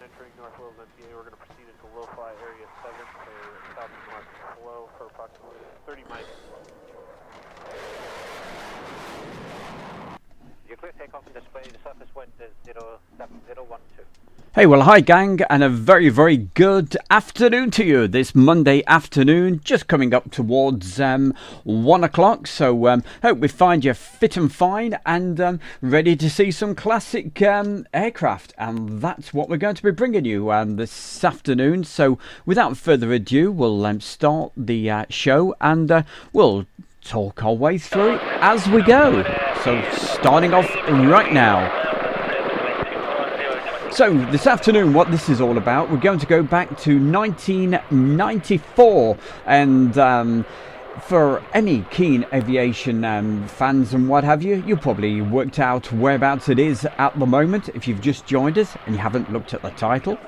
Entering North Yeovilton, we're going to proceed into low-fly area 7 for south-north flow for approximately 30 miles. You're clear takeoff and display. The surface wind is 07012. Hey, well, hi gang, and a very, very good afternoon to you this Monday afternoon, just coming up towards 1 o'clock. So hope we find you fit and fine and ready to see some classic aircraft, and that's what we're going to be bringing you this afternoon. So without further ado, we'll start the show, and we'll talk our way through it as we go. So starting off right now. So this afternoon, what this is all about, we're going to go back to 1994, and for any keen aviation fans and what have you, you've probably worked out whereabouts it is at the moment if you've just joined us and you haven't looked at the title.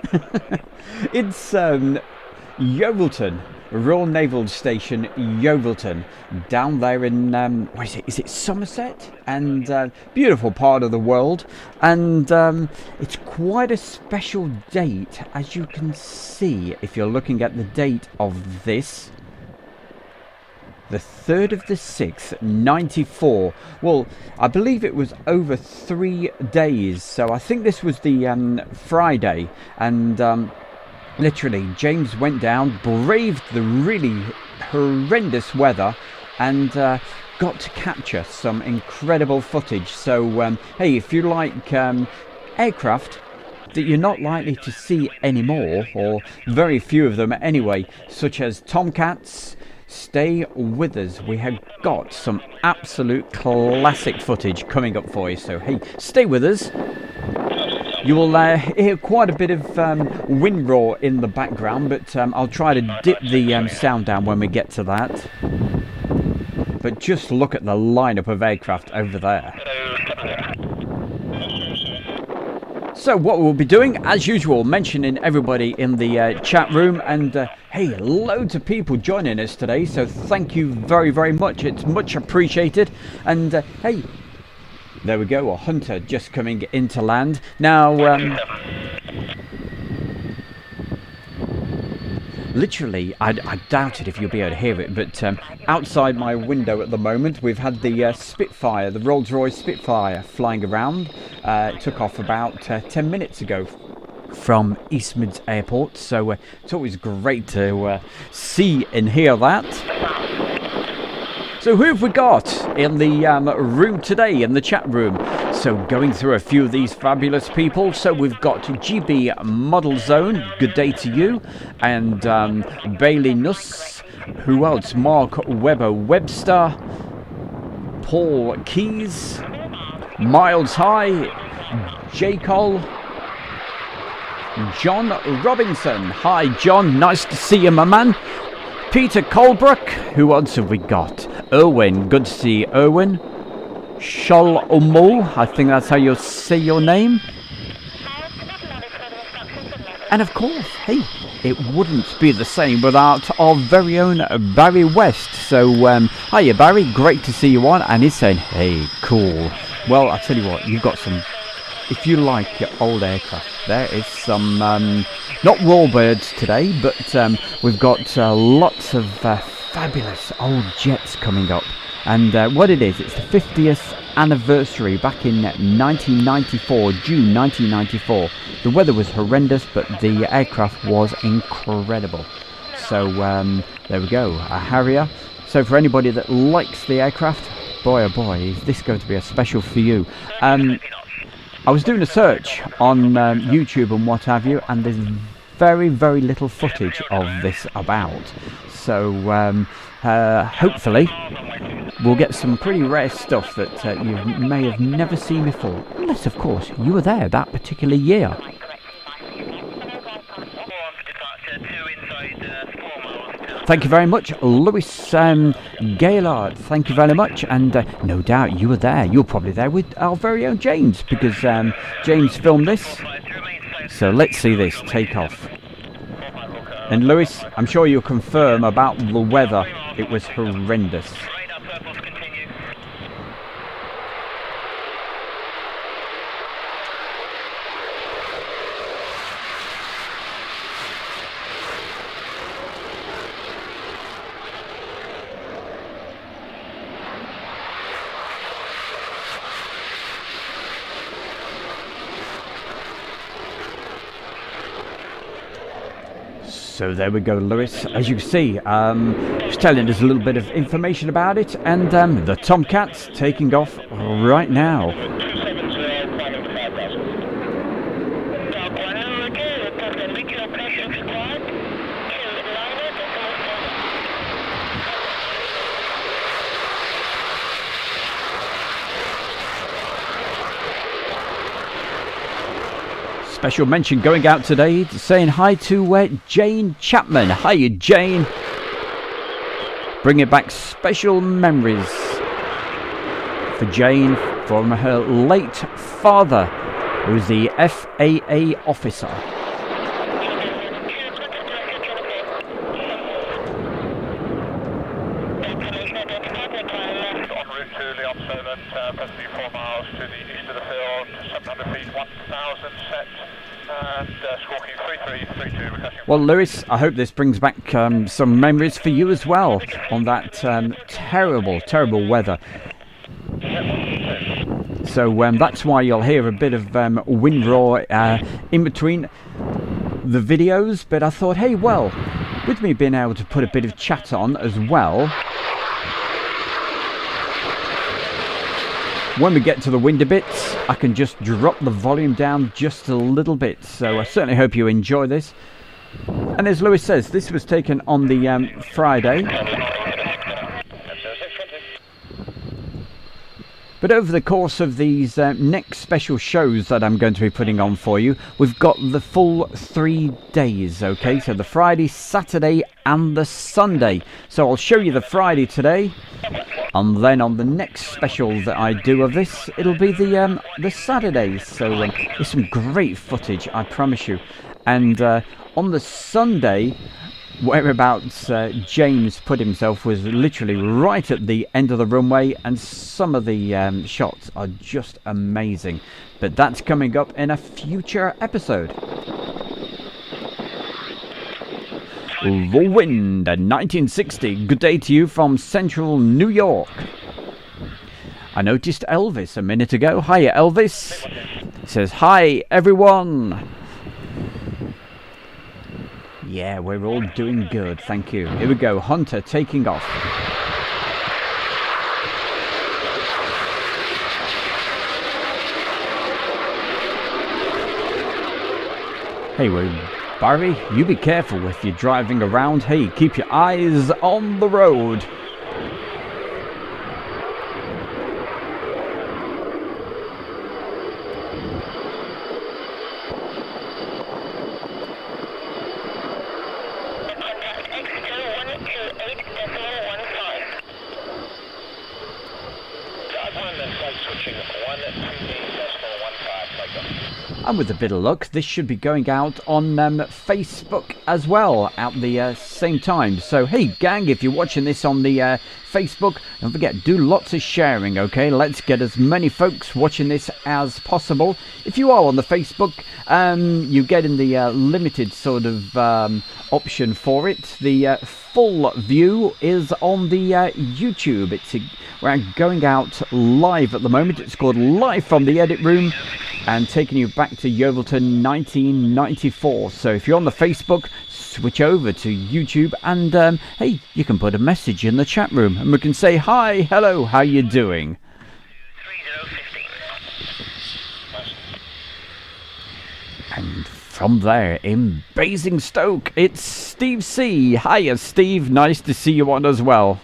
It's Yeovilton, Royal Naval Station, Yeovilton, down there in what is it? Is it Somerset? And beautiful part of the world, and it's quite a special date, as you can see if you're looking at the date of this. The 3rd of the 6th, 94. Well, I believe it was over 3 days, so I think this was the Friday, and literally, James went down, braved the really horrendous weather, and got to capture some incredible footage. So, hey, if you like aircraft that you're not likely to see anymore, or very few of them anyway, such as Tomcats, stay with us. We have got some absolute classic footage coming up for you. So, hey, stay with us. You will hear quite a bit of wind roar in the background, but I'll try to dip the sound down when we get to that. But just look at the lineup of aircraft over there. So what we'll be doing, as usual, mentioning everybody in the chat room, and hey, loads of people joining us today, so thank you very, very much. It's much appreciated. And hey, there we go, a Hunter just coming into land. Now, literally, I doubt it if you'll be able to hear it, but outside my window at the moment, we've had the Spitfire, the Rolls-Royce Spitfire, flying around. It took off about 10 minutes ago from East Mids Airport, so it's always great to see and hear that. So who have we got in the room today, in the chat room? So going through a few of these fabulous people. So we've got GB Model Zone, good day to you. And Bailey Nuss. Who else? Mark Webber Webster. Paul Keys. Miles High. J. Cole. John Robinson. Hi John, nice to see you, my man. Peter Colebrook. Who else have we got? Erwin, good to see Erwin. Shol Umo, I think that's how you say your name. And of course, hey, it wouldn't be the same without our very own Barry West. So, hiya Barry, great to see you on. And he's saying, hey, cool. Well, I'll tell you what, you've got some, if you like your old aircraft, there is some, not Warbirds today, but we've got lots of fabulous old jets coming up. And what it is, it's the 50th anniversary back in 1994, June 1994. The weather was horrendous, but the aircraft was incredible. So there we go, a Harrier. So for anybody that likes the aircraft, boy oh boy, is this going to be a special for you. I was doing a search on YouTube and what have you, and there's very, very little footage of this about. So hopefully we'll get some pretty rare stuff that you may have never seen before, unless of course you were there that particular year. Thank you very much, Lewis Gaylord. Thank you very much, and no doubt you were there. You were probably there with our very own James, because James filmed this. So let's see this take off. And Lewis, I'm sure you'll confirm about the weather. It was horrendous. So there we go, Lewis. As you can see, just telling us a little bit of information about it, and the Tomcat's taking off right now. Special mention going out today, saying hi to Jane Chapman. Hi, Jane. Bringing back special memories for Jane from her late father, who's the FAA officer. Well, Lewis, I hope this brings back some memories for you as well on that terrible, terrible weather. So that's why you'll hear a bit of wind roar in between the videos. But I thought, hey, well, with me being able to put a bit of chat on as well, when we get to the windy bits, I can just drop the volume down just a little bit. So I certainly hope you enjoy this. And as Lewis says, this was taken on the Friday. But over the course of these next special shows that I'm going to be putting on for you, we've got the full 3 days, okay? So the Friday, Saturday and the Sunday. So I'll show you the Friday today, and then on the next special that I do of this, it'll be the Saturday. So there's some great footage, I promise you. And on the Sunday, whereabouts James put himself was literally right at the end of the runway, and some of the shots are just amazing. But that's coming up in a future episode. The Wind, 1960. Good day to you from central New York. I noticed Elvis a minute ago. Hiya, Elvis. He says, hi, everyone. Yeah, we're all doing good, thank you. Here we go, Hunter taking off. Hey, Barry, you be careful if you're driving around. Hey, keep your eyes on the road. And with a bit of luck, this should be going out on Facebook as well at the same time. So, hey, gang, if you're watching this on the Facebook, don't forget, do lots of sharing, okay? Let's get as many folks watching this as possible. If you are on the Facebook, you get in the limited sort of option for it. The full view is on the YouTube. We're going out live at the moment. It's called Live from the Edit Room, and taking you back to Yeovilton 1994. So if you're on the Facebook, switch over to YouTube, and hey, you can put a message in the chat room and we can say hi, hello, how you doing? And from there in Basingstoke, it's Steve C. Hiya, Steve, nice to see you on as well.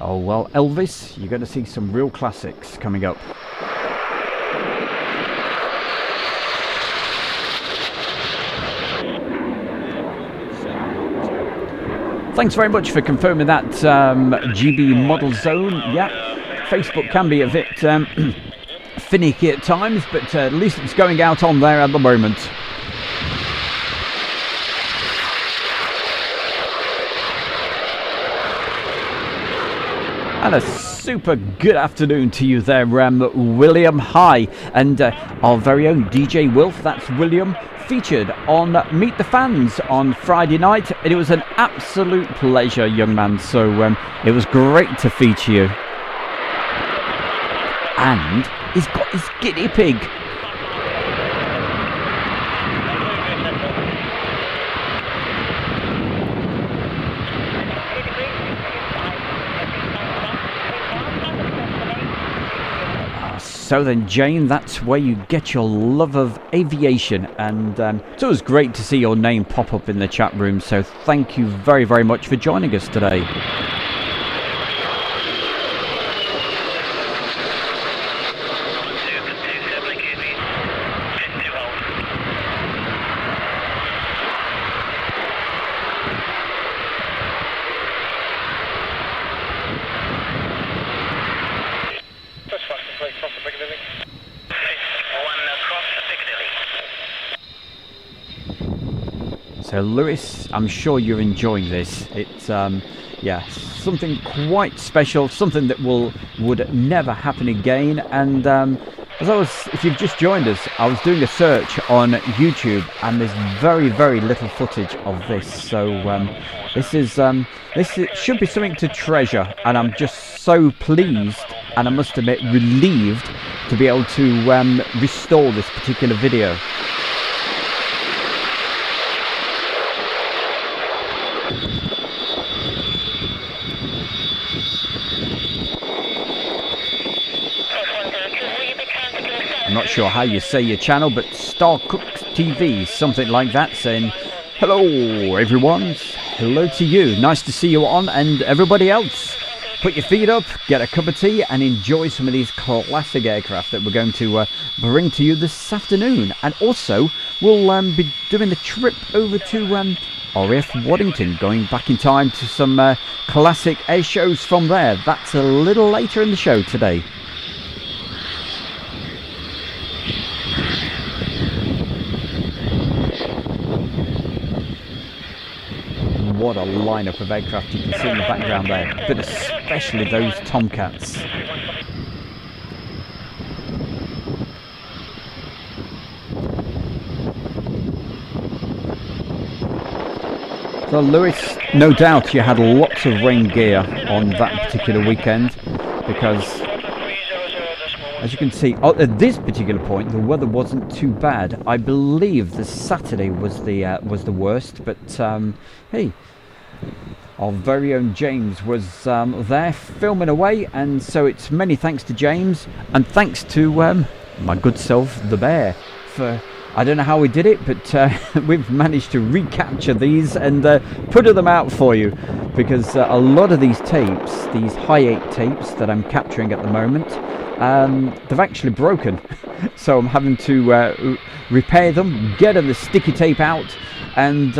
Oh, well, Elvis, you're going to see some real classics coming up. Thanks very much for confirming that, GB Model Zone. Yeah, Facebook can be a bit finicky at times, but at least it's going out on there at the moment. And a super good afternoon to you there, William. Hi. And our very own DJ Wilf, that's William, featured on Meet the Fans on Friday night. And it was an absolute pleasure, young man. So it was great to feature you. And he's got his guinea pig. So then, Jane, that's where you get your love of aviation, and it's always great to see your name pop up in the chat room, so thank you very, very much for joining us today. So Lewis, I'm sure you're enjoying this. It's yeah, something quite special, something that would never happen again. And if you've just joined us, I was doing a search on YouTube, and there's very, very little footage of this. So this should be something to treasure, and I'm just so pleased, and I must admit relieved, to be able to restore this particular video. I'm not sure how you say your channel, but Star Cooks TV, something like that, saying hello everyone, hello to you, nice to see you on, and everybody else. Put your feet up, get a cup of tea, and enjoy some of these classic aircraft that we're going to bring to you this afternoon. And also, we'll be doing the trip over to RAF Waddington, going back in time to some classic air shows from there. That's a little later in the show today. What a lineup of aircraft you can see in the background there, but especially those Tomcats. So Lewis, no doubt you had lots of rain gear on that particular weekend, because as you can see, at this particular point, the weather wasn't too bad. I believe the Saturday was the worst, but hey, our very own James was there filming away, and so it's many thanks to James, and thanks to my good self, the Bear, for, I don't know how we did it, but we've managed to recapture these and put them out for you, because a lot of these tapes, these high 8 tapes that I'm capturing at the moment, they've actually broken. So I'm having to repair them, get the sticky tape out, and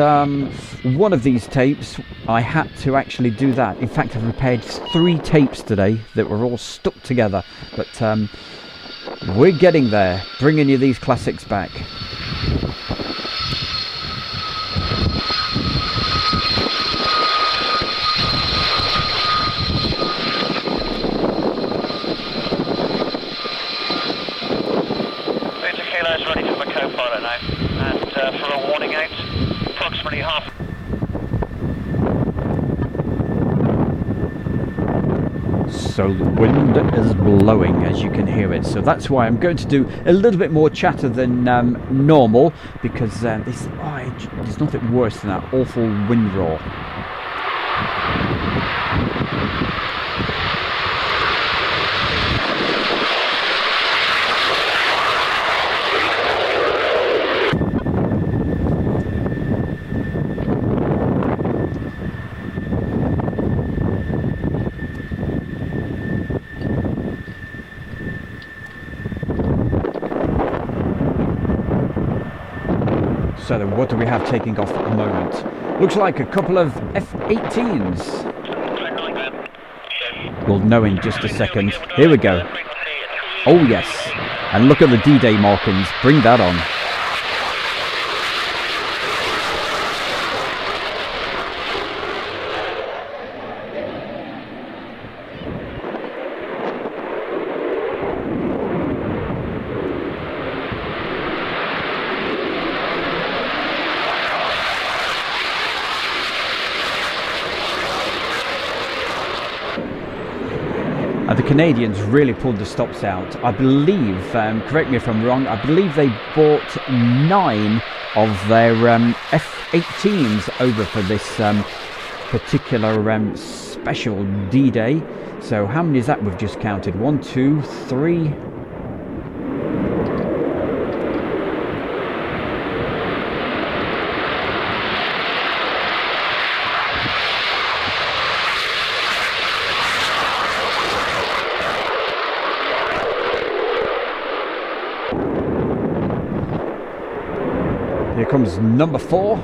one of these tapes I had to actually do that. In fact, I've repaired 3 tapes today that were all stuck together, but we're getting there, bringing you these classics back. For a warning out, approximately half. So the wind is blowing, as you can hear it, so that's why I'm going to do a little bit more chatter than normal, because there's nothing worse than that awful wind roar. So then what do we have taking off at the moment? Looks like a couple of F-18s. We'll know in just a second. Here we go. Oh yes, and look at the D-Day markings. Bring that on. The Canadians really pulled the stops out. I believe, correct me if I'm wrong, I believe they bought 9 of their F-18s over for this particular special D-Day. So how many is that we've just counted? 1, 2, 3... Here comes number 4.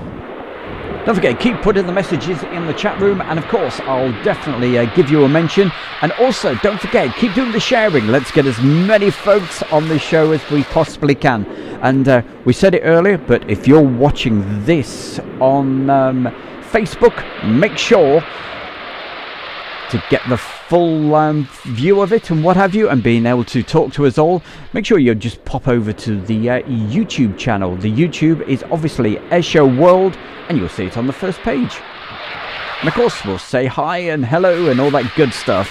Don't forget, keep putting the messages in the chat room, and of course I'll definitely give you a mention. And also don't forget, keep doing the sharing. Let's get as many folks on the show as we possibly can. And we said it earlier, but if you're watching this on Facebook, make sure to get the full view of it and what have you, and being able to talk to us all, make sure you just pop over to the YouTube channel. The YouTube is obviously Airshow World, and you'll see it on the first page. And of course we'll say hi and hello and all that good stuff.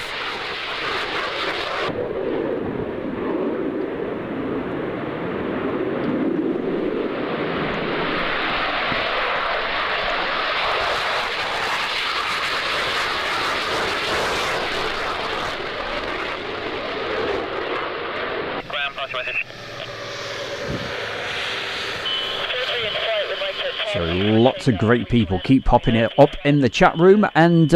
So lots of great people keep popping it up in the chat room, and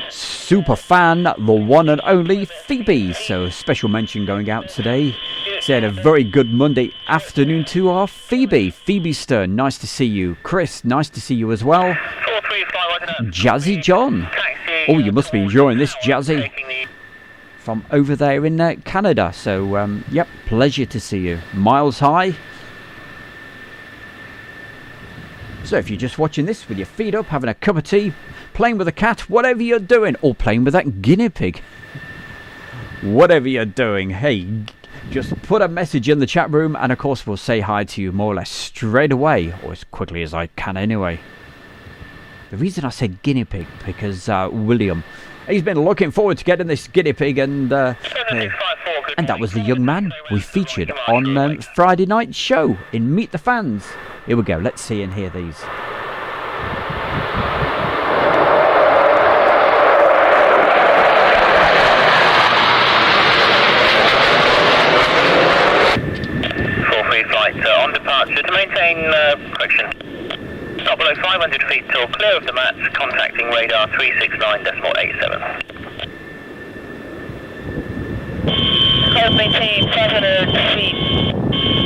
super fan, the one and only Phoebe. So special mention going out today. Said a very good Monday afternoon to our Phoebe. Phoebe Stern, nice to see you. Chris, nice to see you as well. Jazzy John. Oh, you must be enjoying this, Jazzy. From over there in Canada. So, yep, pleasure to see you. Miles High. So if you're just watching this with your feet up, having a cup of tea, playing with a cat, whatever you're doing, or playing with that guinea pig, whatever you're doing, hey, just put a message in the chat room, and of course we'll say hi to you more or less straight away, or as quickly as I can anyway. The reason I said guinea pig, because William, he's been looking forward to getting this guinea pig, and that was the young man we featured on Friday night's show in Meet the Fans. Here we go, let's see and hear these. On departure to maintain correction. Not below 500 feet till clear of the mats, contacting radar 369.87. Maintain 500 feet.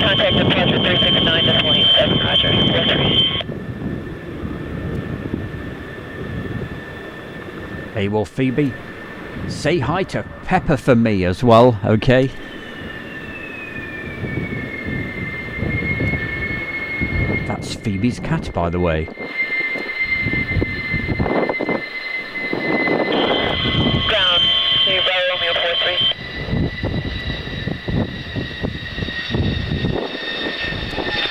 Contact departure 369.87. Roger. 43. Hey, well, Phoebe, say hi to Pepper for me as well, okay? That's Phoebe's cat, by the way. Ground. New Bravo Romeo 43.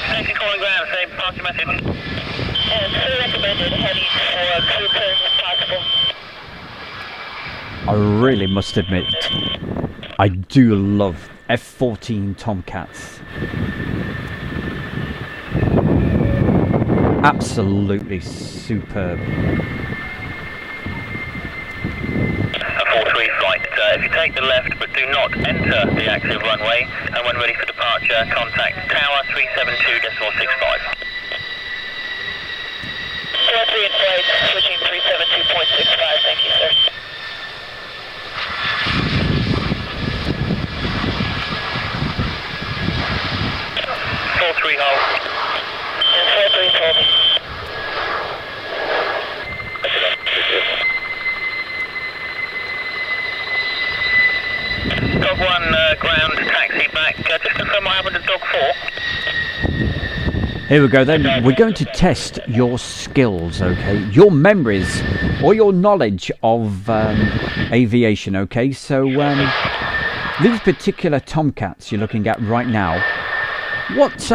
Thank you, calling ground. Say, pass your message. And still recommended heading for crew clearance if possible. I really must admit, I do love F-14 Tomcats. Absolutely superb. A 43 flight. If you take the left but do not enter the active runway, and when ready for departure, contact Tower 372.65. 43 in flight, switching 372.65. Thank you, sir. 43 hold. And 43 is holding. ground taxi back. Just confirm what happened to dog 4. Here we go then. We're going to test your skills, okay? Your memories or your knowledge of aviation, okay? So these particular Tomcats you're looking at right now, what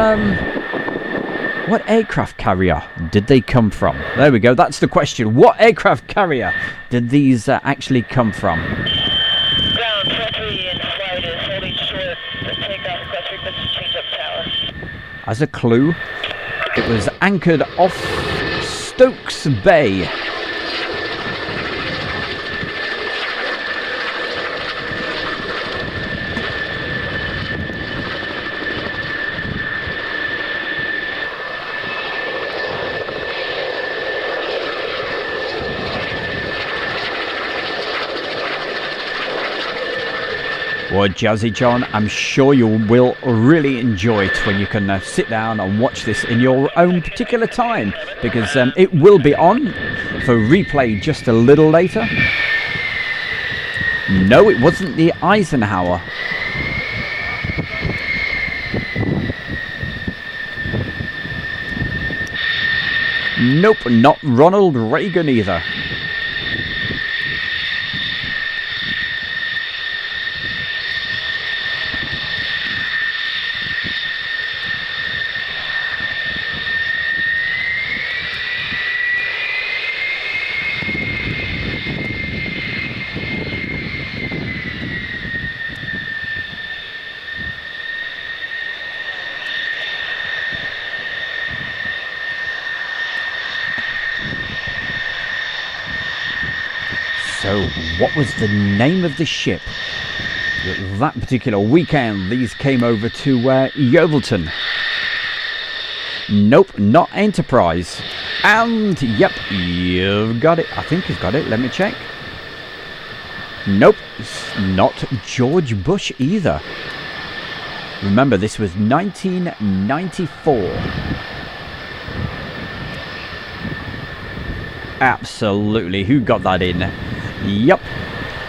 aircraft carrier did they come from? There we go, that's the question. What aircraft carrier did these actually come from? Ground 23 in flight is holding short. The takeoff request frequency change up tower. As a clue, it was anchored off Stokes Bay. Well, Jazzy John, I'm sure you will really enjoy it when you can sit down and watch this in your own particular time, because it will be on for replay just a little later. No, it wasn't the Eisenhower. Nope, not Ronald Reagan either. So, what was the name of the ship? That particular weekend, these came over to Yeovilton. Nope, not Enterprise. And, yep, you've got it. I think he's got it. Let me check. Nope, it's not George Bush either. Remember, this was 1994. Absolutely, who got that in? Yep,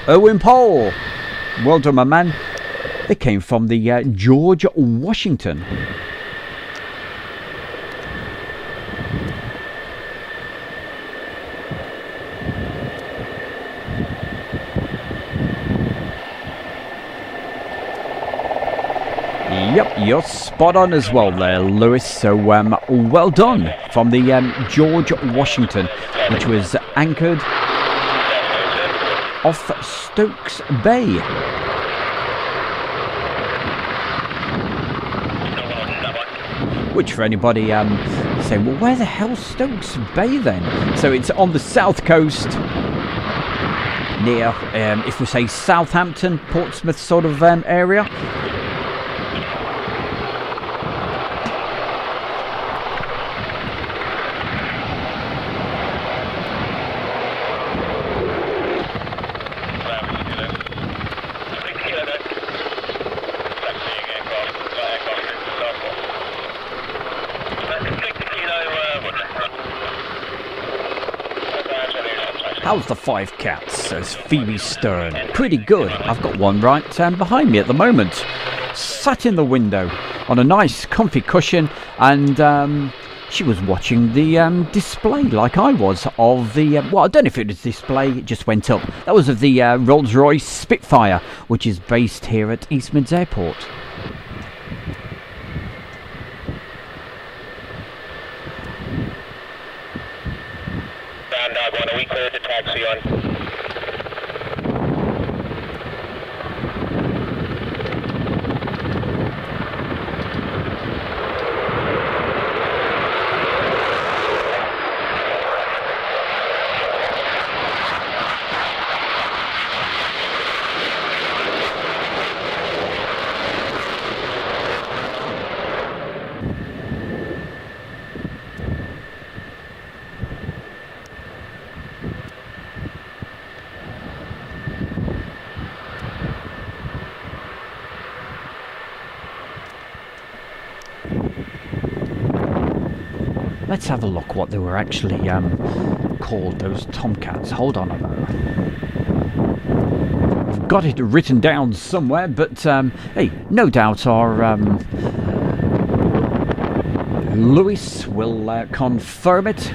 Owen Paul. Well done, my man. They came from the George Washington. Yep, you're spot on as well there, Lewis. So well done from the George Washington, which was anchored off Stokes Bay. Which, for anybody saying, well, where the hell's Stokes Bay then? So it's on the south coast, near, if we say Southampton, Portsmouth sort of area. How's the 5 cats, says Phoebe Stern. Pretty good. I've got one right behind me at the moment. Sat in the window on a nice comfy cushion, and she was watching the display like I was of the... well, I don't know if it was display, it just went up. That was of the Rolls-Royce Spitfire, which is based here at East Mids Airport. Dog 1, are we cleared to taxi on? Let's have a look what they were actually called, those Tomcats. Hold on a moment. I've got it written down somewhere, but hey, no doubt our Lewis will confirm it,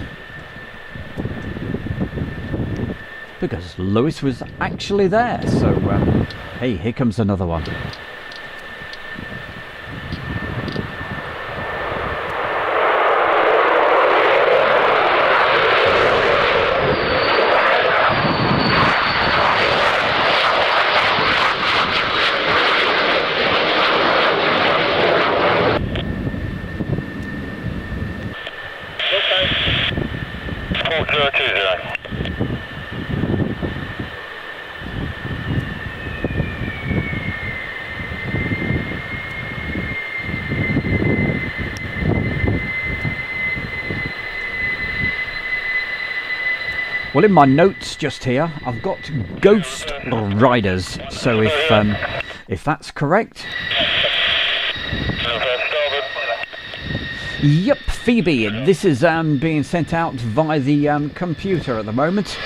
because Lewis was actually there. So hey, here comes another one. Well, in my notes just here, I've got Ghost Riders. So if that's correct. Yep, Phoebe. This is being sent out via the computer at the moment.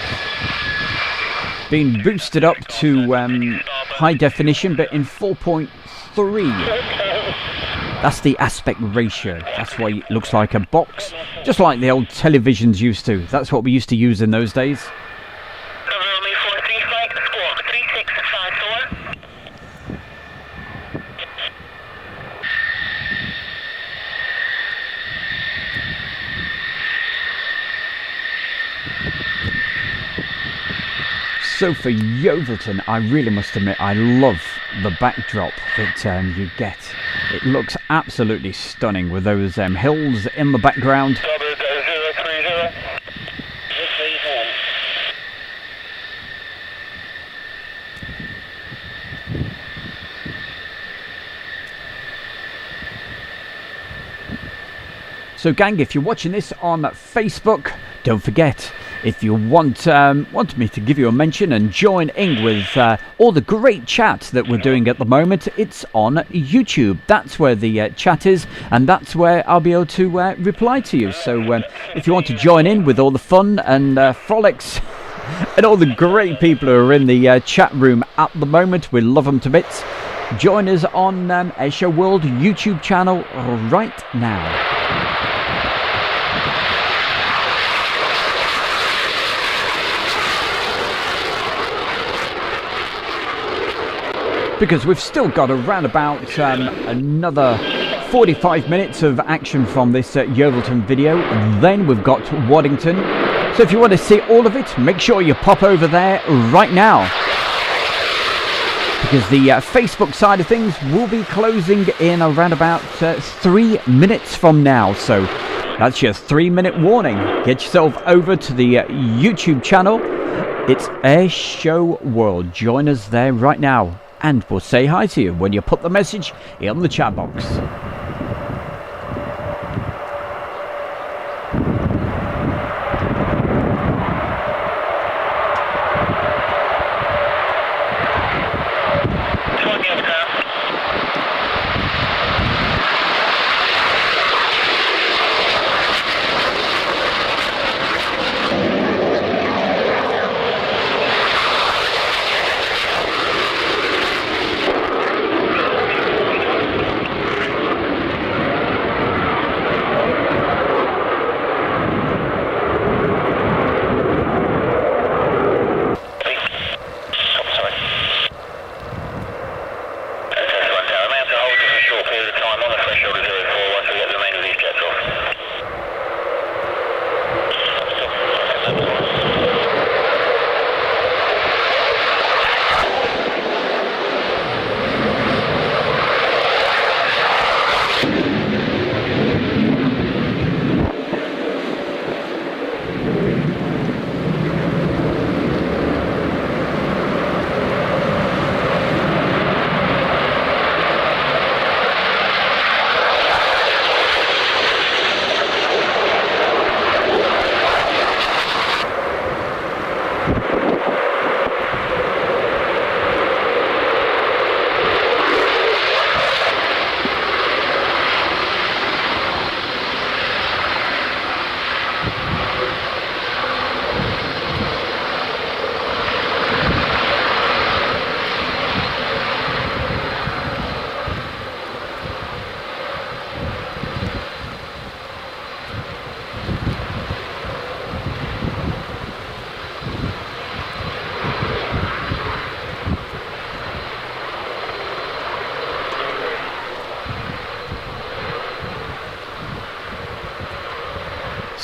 Being boosted up to high definition, but in 4.3. That's the aspect ratio. That's why it looks like a box, just like the old televisions used to. That's what we used to use in those days. So for Yeovilton, I really must admit, I love the backdrop that you get. It looks absolutely stunning with those hills in the background. So gang, if you're watching this on Facebook, don't forget, if you want me to give you a mention and join in with all the great chat that we're doing at the moment, it's on YouTube. That's where the chat is, and that's where I'll be able to reply to you. So if you want to join in with all the fun and frolics and all the great people who are in the chat room at the moment, we love them to bits. Join us on Airshow World YouTube channel right now. Because we've still got around about another 45 minutes of action from this Yeovilton video. And then we've got Waddington. So if you want to see all of it, make sure you pop over there right now. Because the Facebook side of things will be closing in around about 3 minutes from now. So that's your 3-minute warning. Get yourself over to the YouTube channel. It's Airshow World. Join us there right now. And we'll say hi to you when you put the message in the chat box.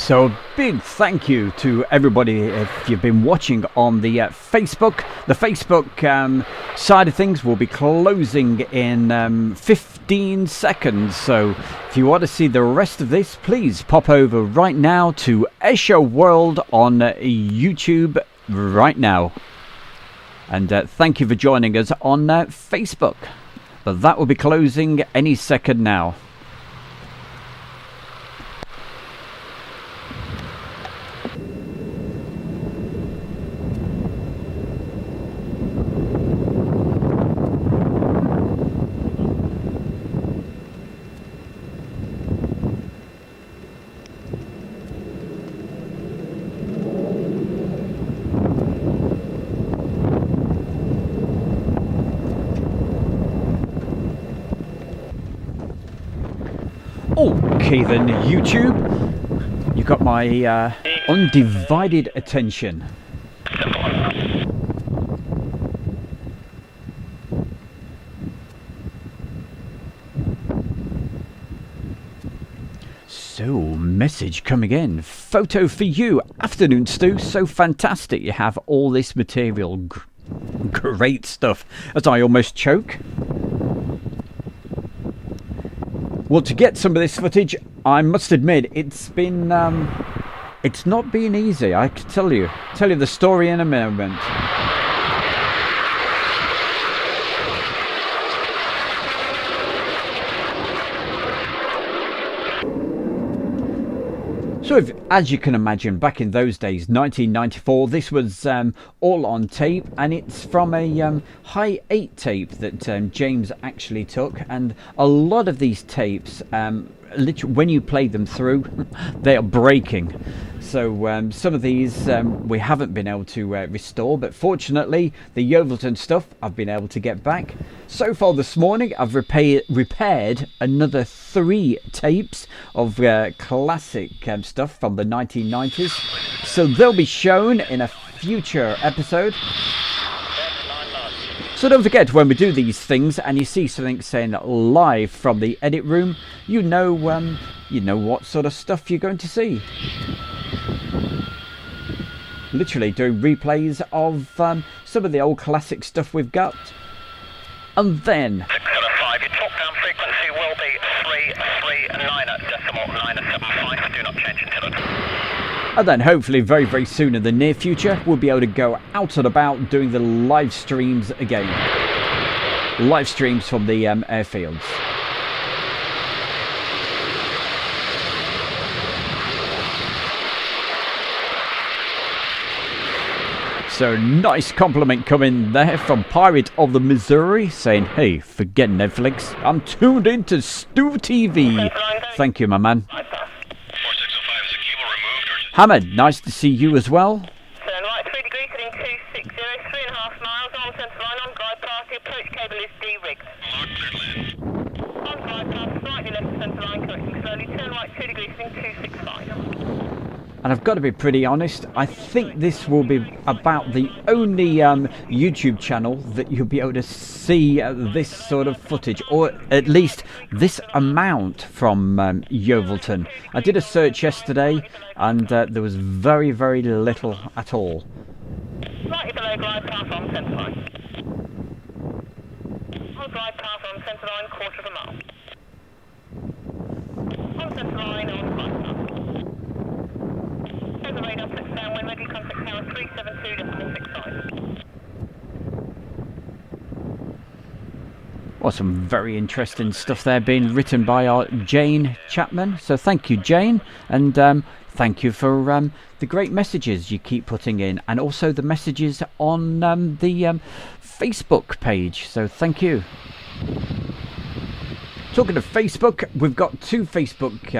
So big thank you to everybody if you've been watching on the Facebook. The Facebook side of things will be closing in 15 seconds. So if you want to see the rest of this, please pop over right now to Airshow World on YouTube right now. And thank you for joining us on Facebook. But that will be closing any second now. Okay then, YouTube, you got my undivided attention. So, message coming in. Photo for you. Afternoon, Stu. So fantastic you have all this material. Great stuff. As I almost choke. Well, to get some of this footage, I must admit, it's been, it's not been easy, I can tell you. Tell you the story in a moment. So, as you can imagine, back in those days, 1994, this was all on tape, and it's from a high 8 tape that James actually took, and a lot of these tapes, literally, when you play them through, they are breaking. So some of these we haven't been able to restore, but fortunately the Yeovilton stuff I've been able to get back. So far this morning I've repaired another 3 tapes of classic stuff from the 1990s. So they'll be shown in a future episode. So don't forget, when we do these things and you see something saying live from the edit room, you know what sort of stuff you're going to see. Literally doing replays of some of the old classic stuff we've got. And then 605, your top down frequency will be 339.975. Do not change until it. And then hopefully very, very soon in the near future, we'll be able to go out and about doing the live streams again. Live streams from the airfields. So nice compliment coming there from Pirate of the Missouri saying, hey, forget Netflix, I'm tuned into Stu TV. Thank you, my man. 4605, is the cable removed or... Hamid, nice to see you as well. Turn right 3 degrees, heading 260, 3.5 miles on centre line, on glide path, the approach cable is de-rigged. On glide path, slightly left of centre line, correcting slowly, turn right 2 degrees, heading 265. And I've got to be pretty honest, I think this will be about the only YouTube channel that you'll be able to see this sort of footage, or at least this amount from Yeovilton. I did a search yesterday and there was very, very little at all. Slightly below glide path on centre line. On glide path on centre line, quarter of a mile. On centre line, on glide path. The radar flex down when ready, contact tower 372.65. Well, some very interesting stuff there being written by our Jane Chapman. So thank you, Jane, and thank you for the great messages you keep putting in, and also the messages on the Facebook page. So thank you. Talking of Facebook, we've got 2 Facebook,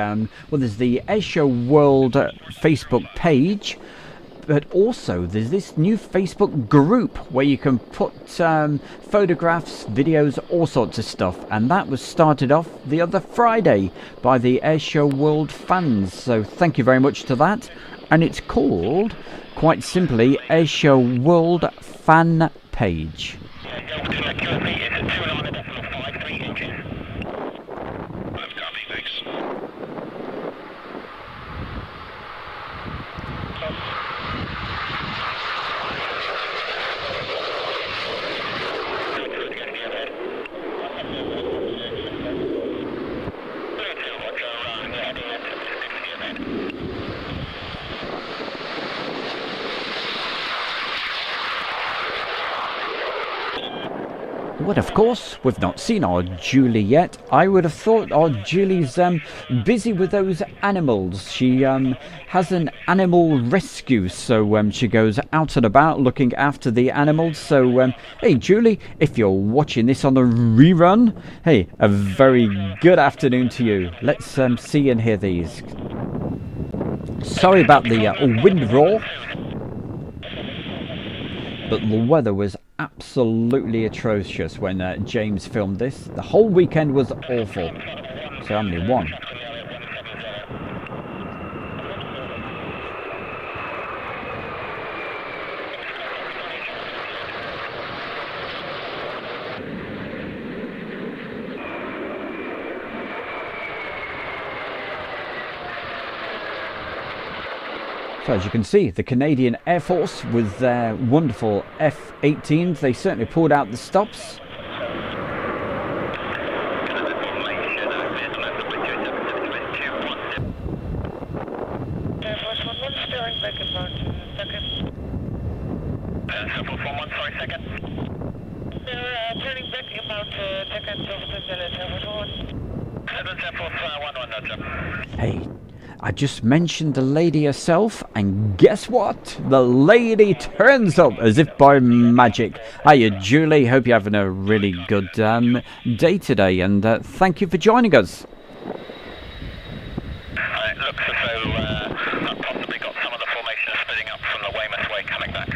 well, there's the Airshow World Facebook page, but also there's this new Facebook group where you can put photographs, videos, all sorts of stuff, and that was started off the other Friday by the Airshow World fans, so thank you very much to that. And it's called, quite simply, Airshow World Fan Page. Accuracy is at 2.9.53 inches. Copy, thanks. But of course, we've not seen our Julie yet. I would have thought our Julie's busy with those animals. She has an animal rescue, so she goes out and about looking after the animals. So, hey Julie, if you're watching this on the rerun, hey, a very good afternoon to you. Let's see and hear these. Sorry about the wind roar, but the weather was absolutely atrocious when James filmed this. The whole weekend was awful. So how many? One. So as you can see, the Canadian Air Force with their wonderful F-18s, they certainly pulled out the stops. Hey, I just mentioned the lady herself, and guess what? The lady turns up as if by magic. Hiya, Julie. Hope you're having a really good day today, and thank you for joining us. It looks as though I've possibly got some of the formation splitting up from the Weymouth way coming back.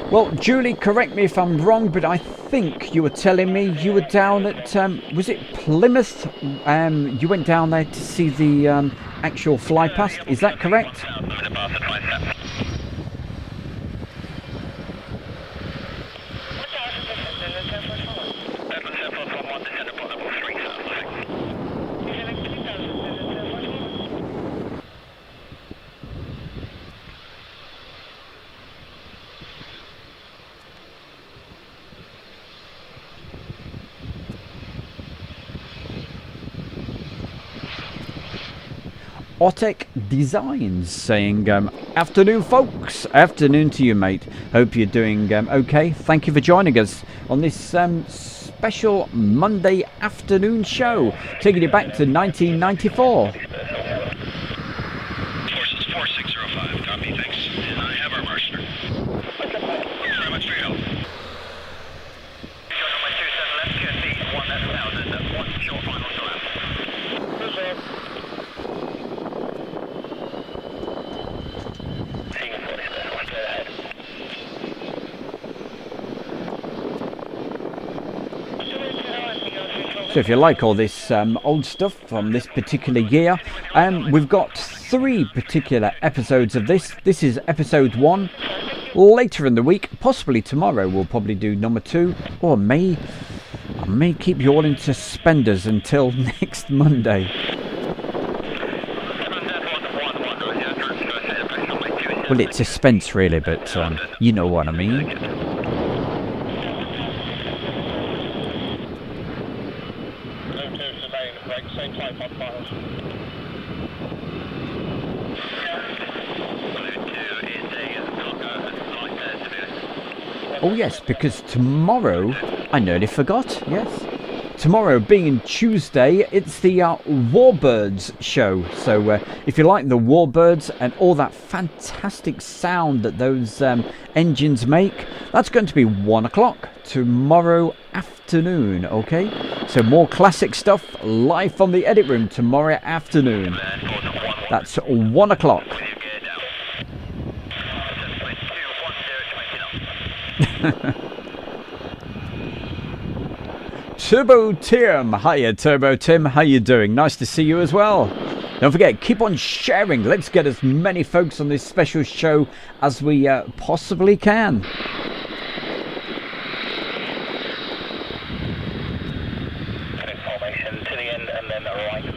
Well, Julie, correct me if I'm wrong, but I think you were telling me you were down at, was it Plymouth? You went down there to see the actual fly past, is that correct? Otek Designs saying, afternoon folks, afternoon to you mate, hope you're doing okay. Thank you for joining us on this special Monday afternoon show, taking you back to 1994. Forces 4605, copy, thanks. And I have our marshaller. Thanks very much for your help. So if you like all this old stuff from this particular year, we've got 3 particular episodes of this. This is episode 1. Later in the week, possibly tomorrow, we'll probably do number 2, or I may keep you all in suspenders until next Monday. Well, it's suspense really, but you know what I mean. Oh yes, because tomorrow, I nearly forgot, yes. Tomorrow being Tuesday, it's the Warbirds show. So if you like the Warbirds and all that fantastic sound that those engines make, that's going to be 1 o'clock tomorrow afternoon, okay? So more classic stuff live from the edit room tomorrow afternoon. That's 1 o'clock. Turbo Tim, hiya Turbo Tim, how you doing? Nice to see you as well. Don't forget, keep on sharing. Let's get as many folks on this special show as we possibly can. Formation to the end and then right.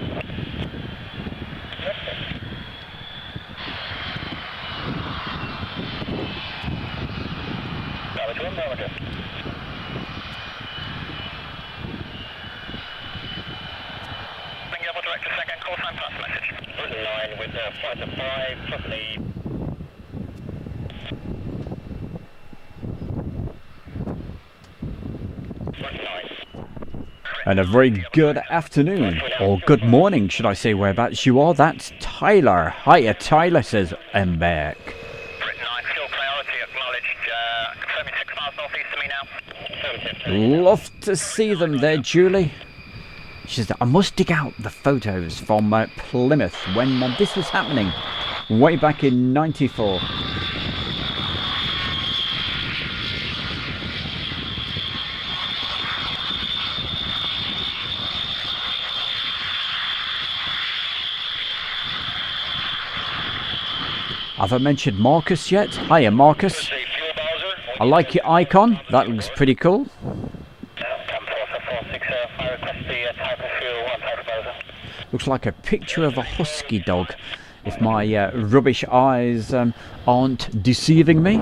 Director second, call sign pass message. 9 with fighter 5, plus lead. And a very good afternoon, or good morning, should I say, whereabouts you are. That's Tyler. Hiya, Tyler, says Embeck. Britain 9, fuel priority acknowledged, confirming 6 miles northeast to me now. Love to see them there, Julie. She says, I must dig out the photos from Plymouth when this was happening, way back in '94. Have I mentioned Marcus yet? Hiya, Marcus. I like your icon. That looks pretty cool. Looks like a picture of a husky dog, if my rubbish eyes aren't deceiving me.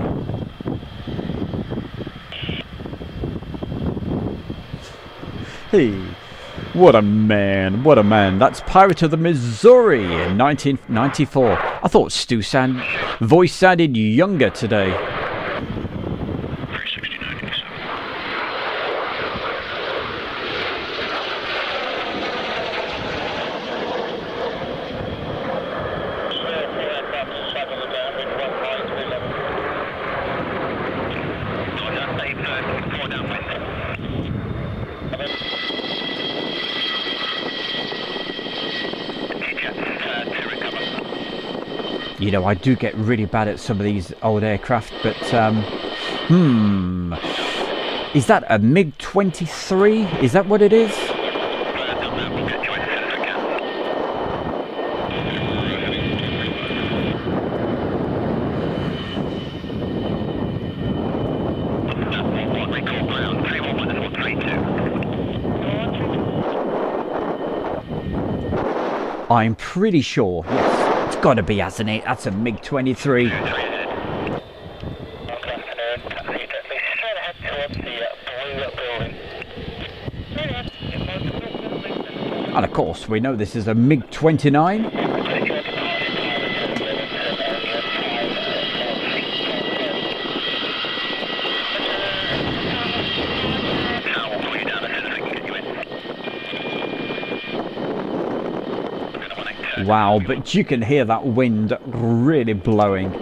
Hey, what a man, what a man. That's Pirate of the Missouri in 1994. I thought Stu's voice sounded younger today. 369.87. You know, I do get really bad at some of these old aircraft, but, is that a MiG-23? Is that what it is? I'm pretty sure, yes. It's got to be, hasn't it? That's a MiG-23. And of course, we know this is a MiG-29. Wow, but you can hear that wind really blowing.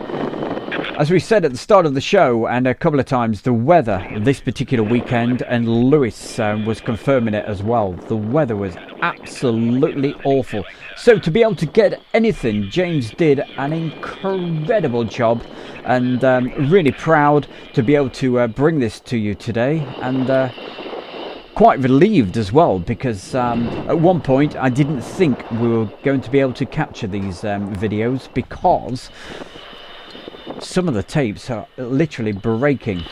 As we said at the start of the show, and a couple of times, the weather this particular weekend, and Lewis was confirming it as well, the weather was absolutely awful. So to be able to get anything, James did an incredible job, and really proud to be able to bring this to you today, and quite relieved as well, because at one point I didn't think we were going to be able to capture these videos, because some of the tapes are literally breaking.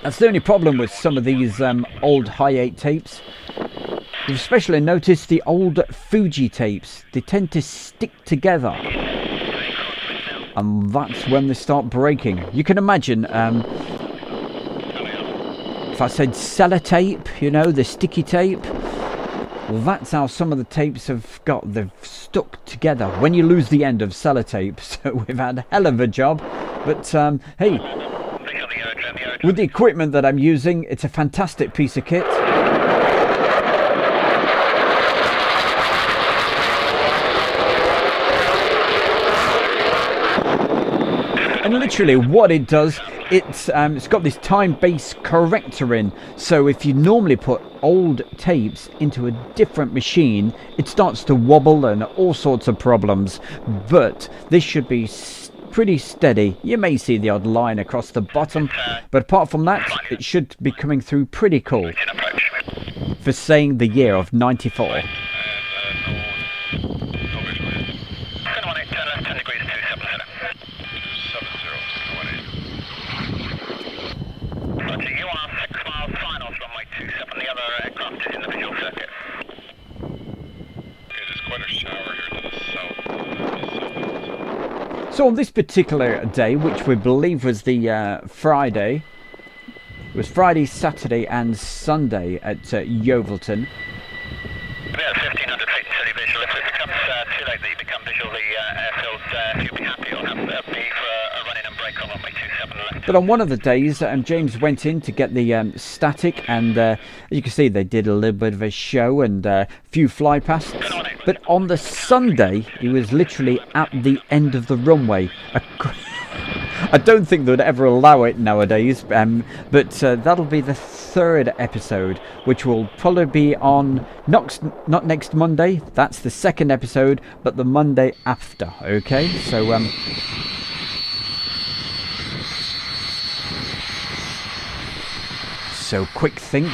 That's the only problem with some of these old Hi-8 tapes. You've especially noticed the old Fuji tapes, they tend to stick together, and that's when they start breaking. You can imagine if I said sellotape, you know, the sticky tape, well, that's how some of the tapes have got, they've stuck together when you lose the end of sellotape. So we've had a hell of a job, but hey, with the equipment that I'm using, it's a fantastic piece of kit. And literally what it does, it's got this time-based corrector in, so if you normally put old tapes into a different machine, it starts to wobble and all sorts of problems. But this should be pretty steady. You may see the odd line across the bottom, but apart from that, it should be coming through pretty cool for saying the year of '94. So on this particular day, which we believe was the Friday, it was Friday, Saturday and Sunday at Yeovilton. About 1,500 feet until visual. If it becomes too late that you become visual, the airfield, if you'll be happy, you'll have B for a run in and brake on runway 27 left. But on one of the days, James went in to get the static, and as you can see, they did a little bit of a show and a few fly pasts. But on the Sunday, he was literally at the end of the runway. I don't think they'd ever allow it nowadays, but that'll be the third episode, which will probably be on not next Monday. That's the second episode, but the Monday after. Okay, so quick think.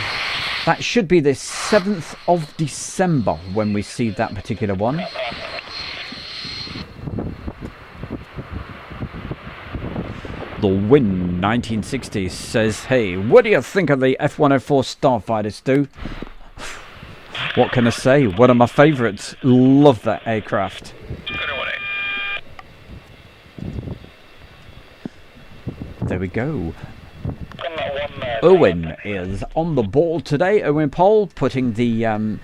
That should be the 7th of December when we see that particular one. The Win 1960 says, hey, what do you think of the F-104 Starfighter, Stu? What can I say? One of my favourites. Love that aircraft. There we go. Owen is on the ball today. Owen Paul putting the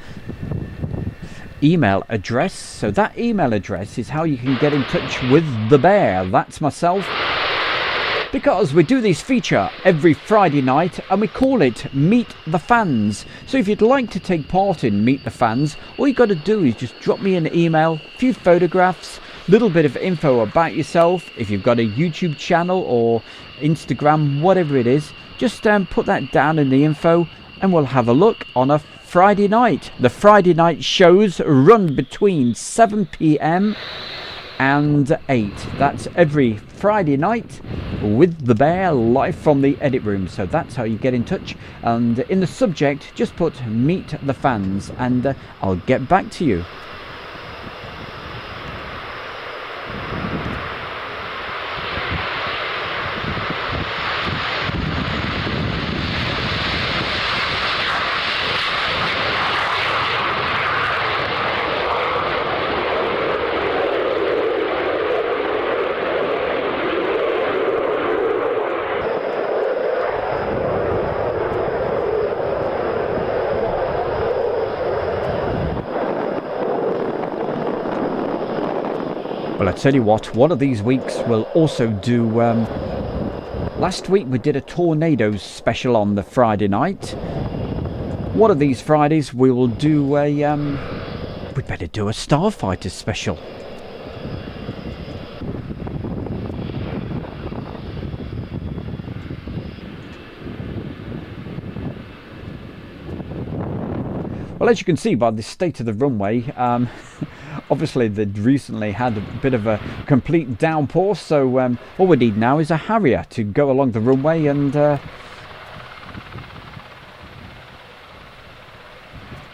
email address. So that email address is how you can get in touch with the bear. That's myself. Because we do this feature every Friday night and we call it Meet the Fans. So if you'd like to take part in Meet the Fans, all you got to do is just drop me an email, a few photographs, little bit of info about yourself. If you've got a YouTube channel or Instagram, whatever it is, just put that down in the info and we'll have a look on a Friday night. The Friday night shows run between 7 p.m. and 8. That's every Friday night with the bear live from the edit room. So that's how you get in touch. And in the subject, just put Meet the Fans and I'll get back to you. Well, I tell you what, one of these weeks we'll also do... last week we did a Tornadoes special on the Friday night. One of these Fridays we will do a... we'd better do a Starfighter special. Well, as you can see by the state of the runway, obviously they'd recently had a bit of a complete downpour, so all we need now is a Harrier to go along the runway and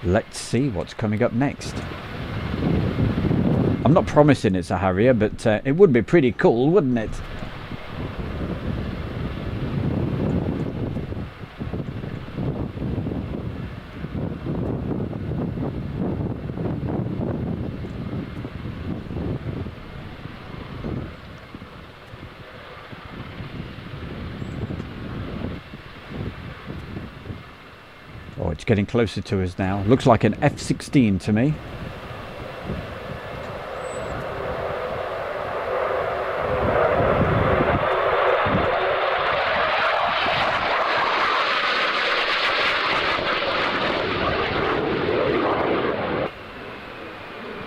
let's see what's coming up next. I'm not promising it's a Harrier, but it would be pretty cool, wouldn't it? Oh, it's getting closer to us now. Looks like an F-16 to me.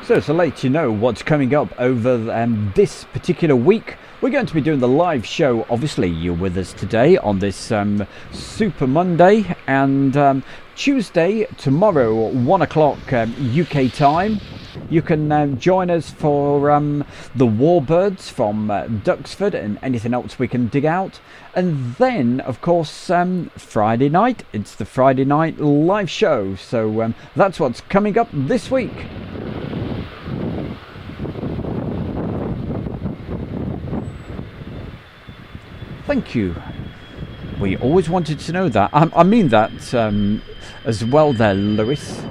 So to let you know what's coming up over this particular week, we're going to be doing the live show. Obviously, you're with us today on this Super Monday, and Tuesday, tomorrow, 1 o'clock UK time. You can join us for the Warbirds from Duxford and anything else we can dig out. And then, of course, Friday night, it's the Friday night live show. So that's what's coming up this week. Thank you. We always wanted to know that. I mean that as well there, Lewis.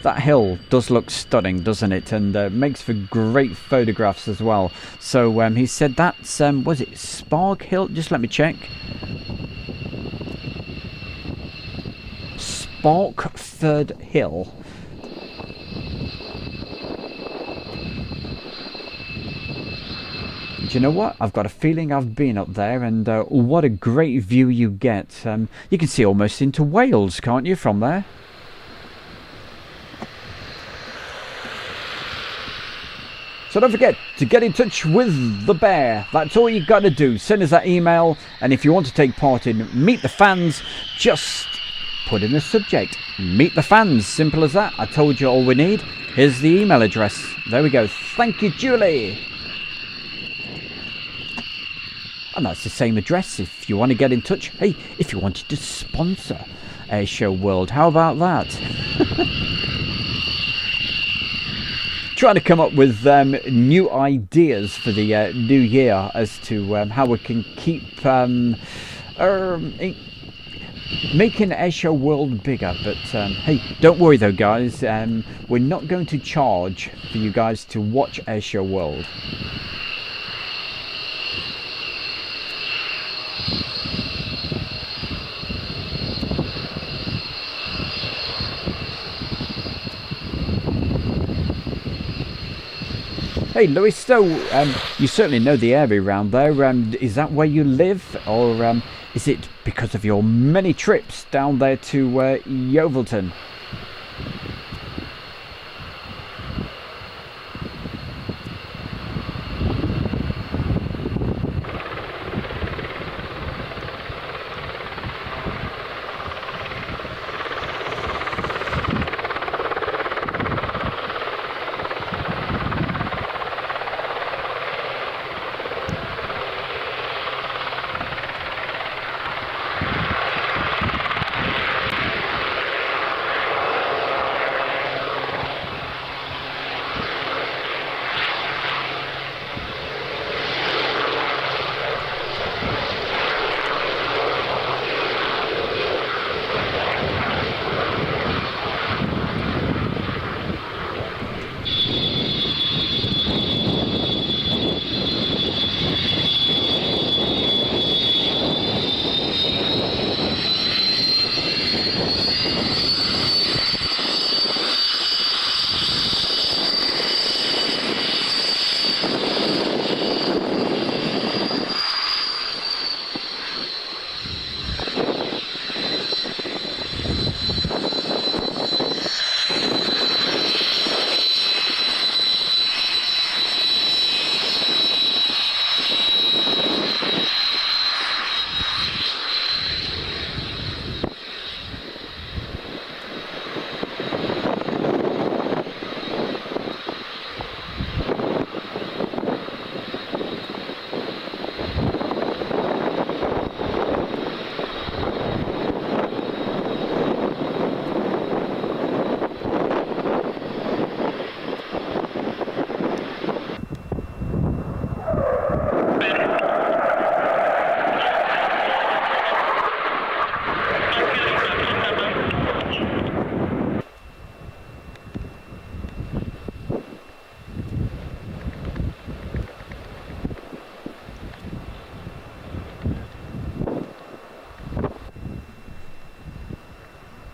That hill does look stunning, doesn't it? And makes for great photographs as well. So he said that's, was it Spark Hill? Just let me check. Sparkford Hill. do you know what? I've got a feeling I've been up there, and what a great view you get. You can see almost into Wales, can't you, from there? So don't forget to get in touch with the bear. That's all you got to do. Send us that email, and if you want to take part in Meet the Fans, just put in the subject Meet the Fans. Simple as that. I told you all we need. Here's the email address. There we go. Thank you, Julie. And that's the same address if you want to get in touch. Hey, if you wanted to sponsor Airshow World, how about that? Trying to come up with new ideas for the new year as to how we can keep making Airshow World bigger. But hey, don't worry though, guys. We're not going to charge for you guys to watch Airshow World. Hey Louis, so you certainly know the area around there. Is that where you live, or is it because of your many trips down there to Yeovilton?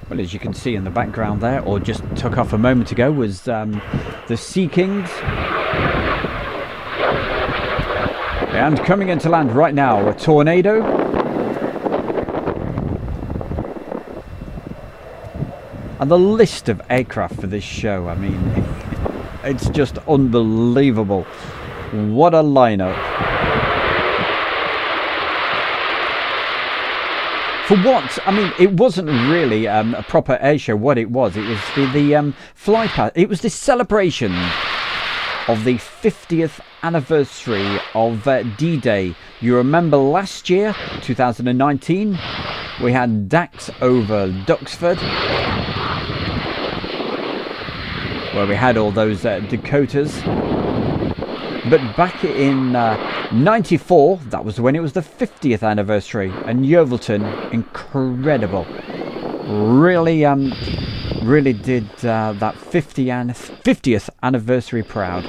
Well, as you can see in the background there, or just took off a moment ago, was the Sea Kings. And coming into land right now, a Tornado. And the list of aircraft for this show, I mean, it's just unbelievable. What a lineup. For what? I mean, it wasn't really a proper air show. What it was the flight path. It was the celebration of the 50th anniversary of D-Day. You remember last year, 2019, we had Dax over Duxford, where we had all those Dakotas. But back in 94, that was when it was the 50th anniversary, and Yeovilton, incredible. Really did that 50th anniversary proud.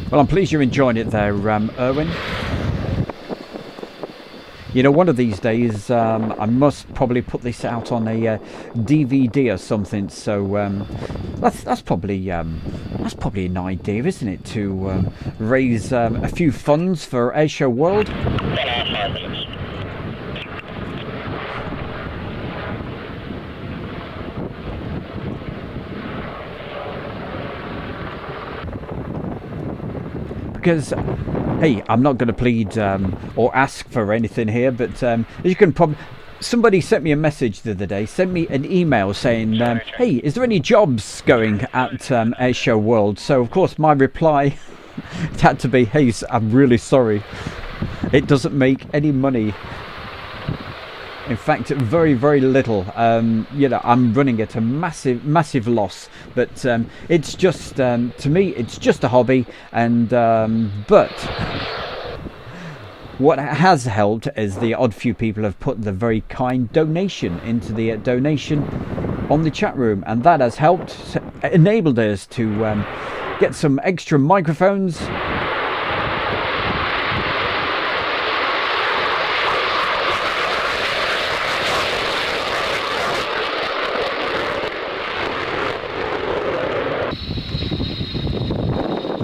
Well, I'm pleased you're enjoying it there, Erwin. You know, one of these days I must probably put this out on a DVD or something. So that's probably an idea, isn't it, to raise a few funds for Airshow World. 10 hours, 5 minutes. Because, hey, I'm not going to plead or ask for anything here, but you can probably... Somebody sent me a message the other day, sent me an email saying, hey, is there any jobs going at Airshow World? So, of course, my reply had to be, hey, I'm really sorry. It doesn't make any money. In fact, very, very little. You know, I'm running at a massive loss. But it's just, to me, it's just a hobby. And but what has helped is the odd few people have put the very kind donation into the donation on the chat room, and that has helped, enabled us to get some extra microphones.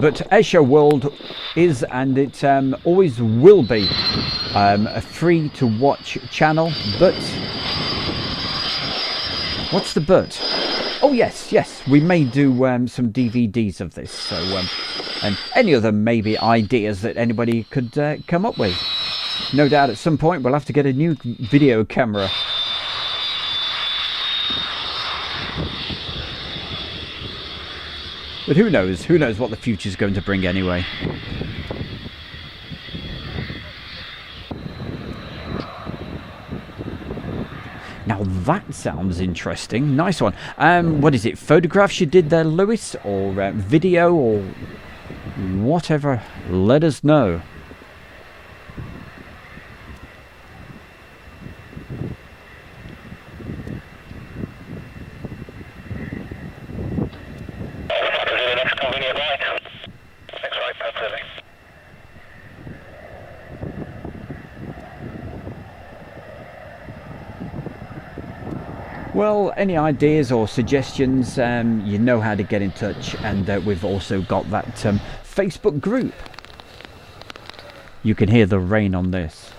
But Airshow World is, and it always will be, a free-to-watch channel. But what's the but? Oh yes, we may do some DVDs of this. So, and any other maybe ideas that anybody could come up with. No doubt at some point we'll have to get a new video camera. But who knows? Who knows what the future's going to bring anyway. Now that sounds interesting. Nice one. What is it? Photographs you did there, Lewis? Or video? Or whatever? Let us know. Well, any ideas or suggestions, you know how to get in touch, and we've also got that Facebook group. You can hear the rain on this.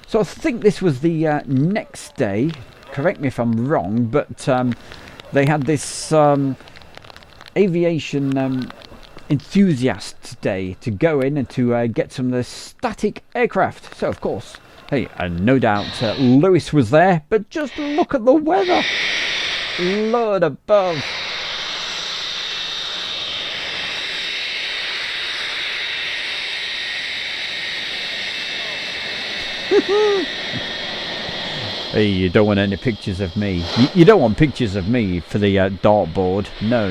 So I think this was the next day, correct me if I'm wrong, but they had this aviation enthusiast day to go in and to get some of the static aircraft. So of course, hey, and no doubt Lewis was there, but just look at the weather. Lord above. Hey, you don't want any pictures of me. You don't want pictures of me for the dartboard. No.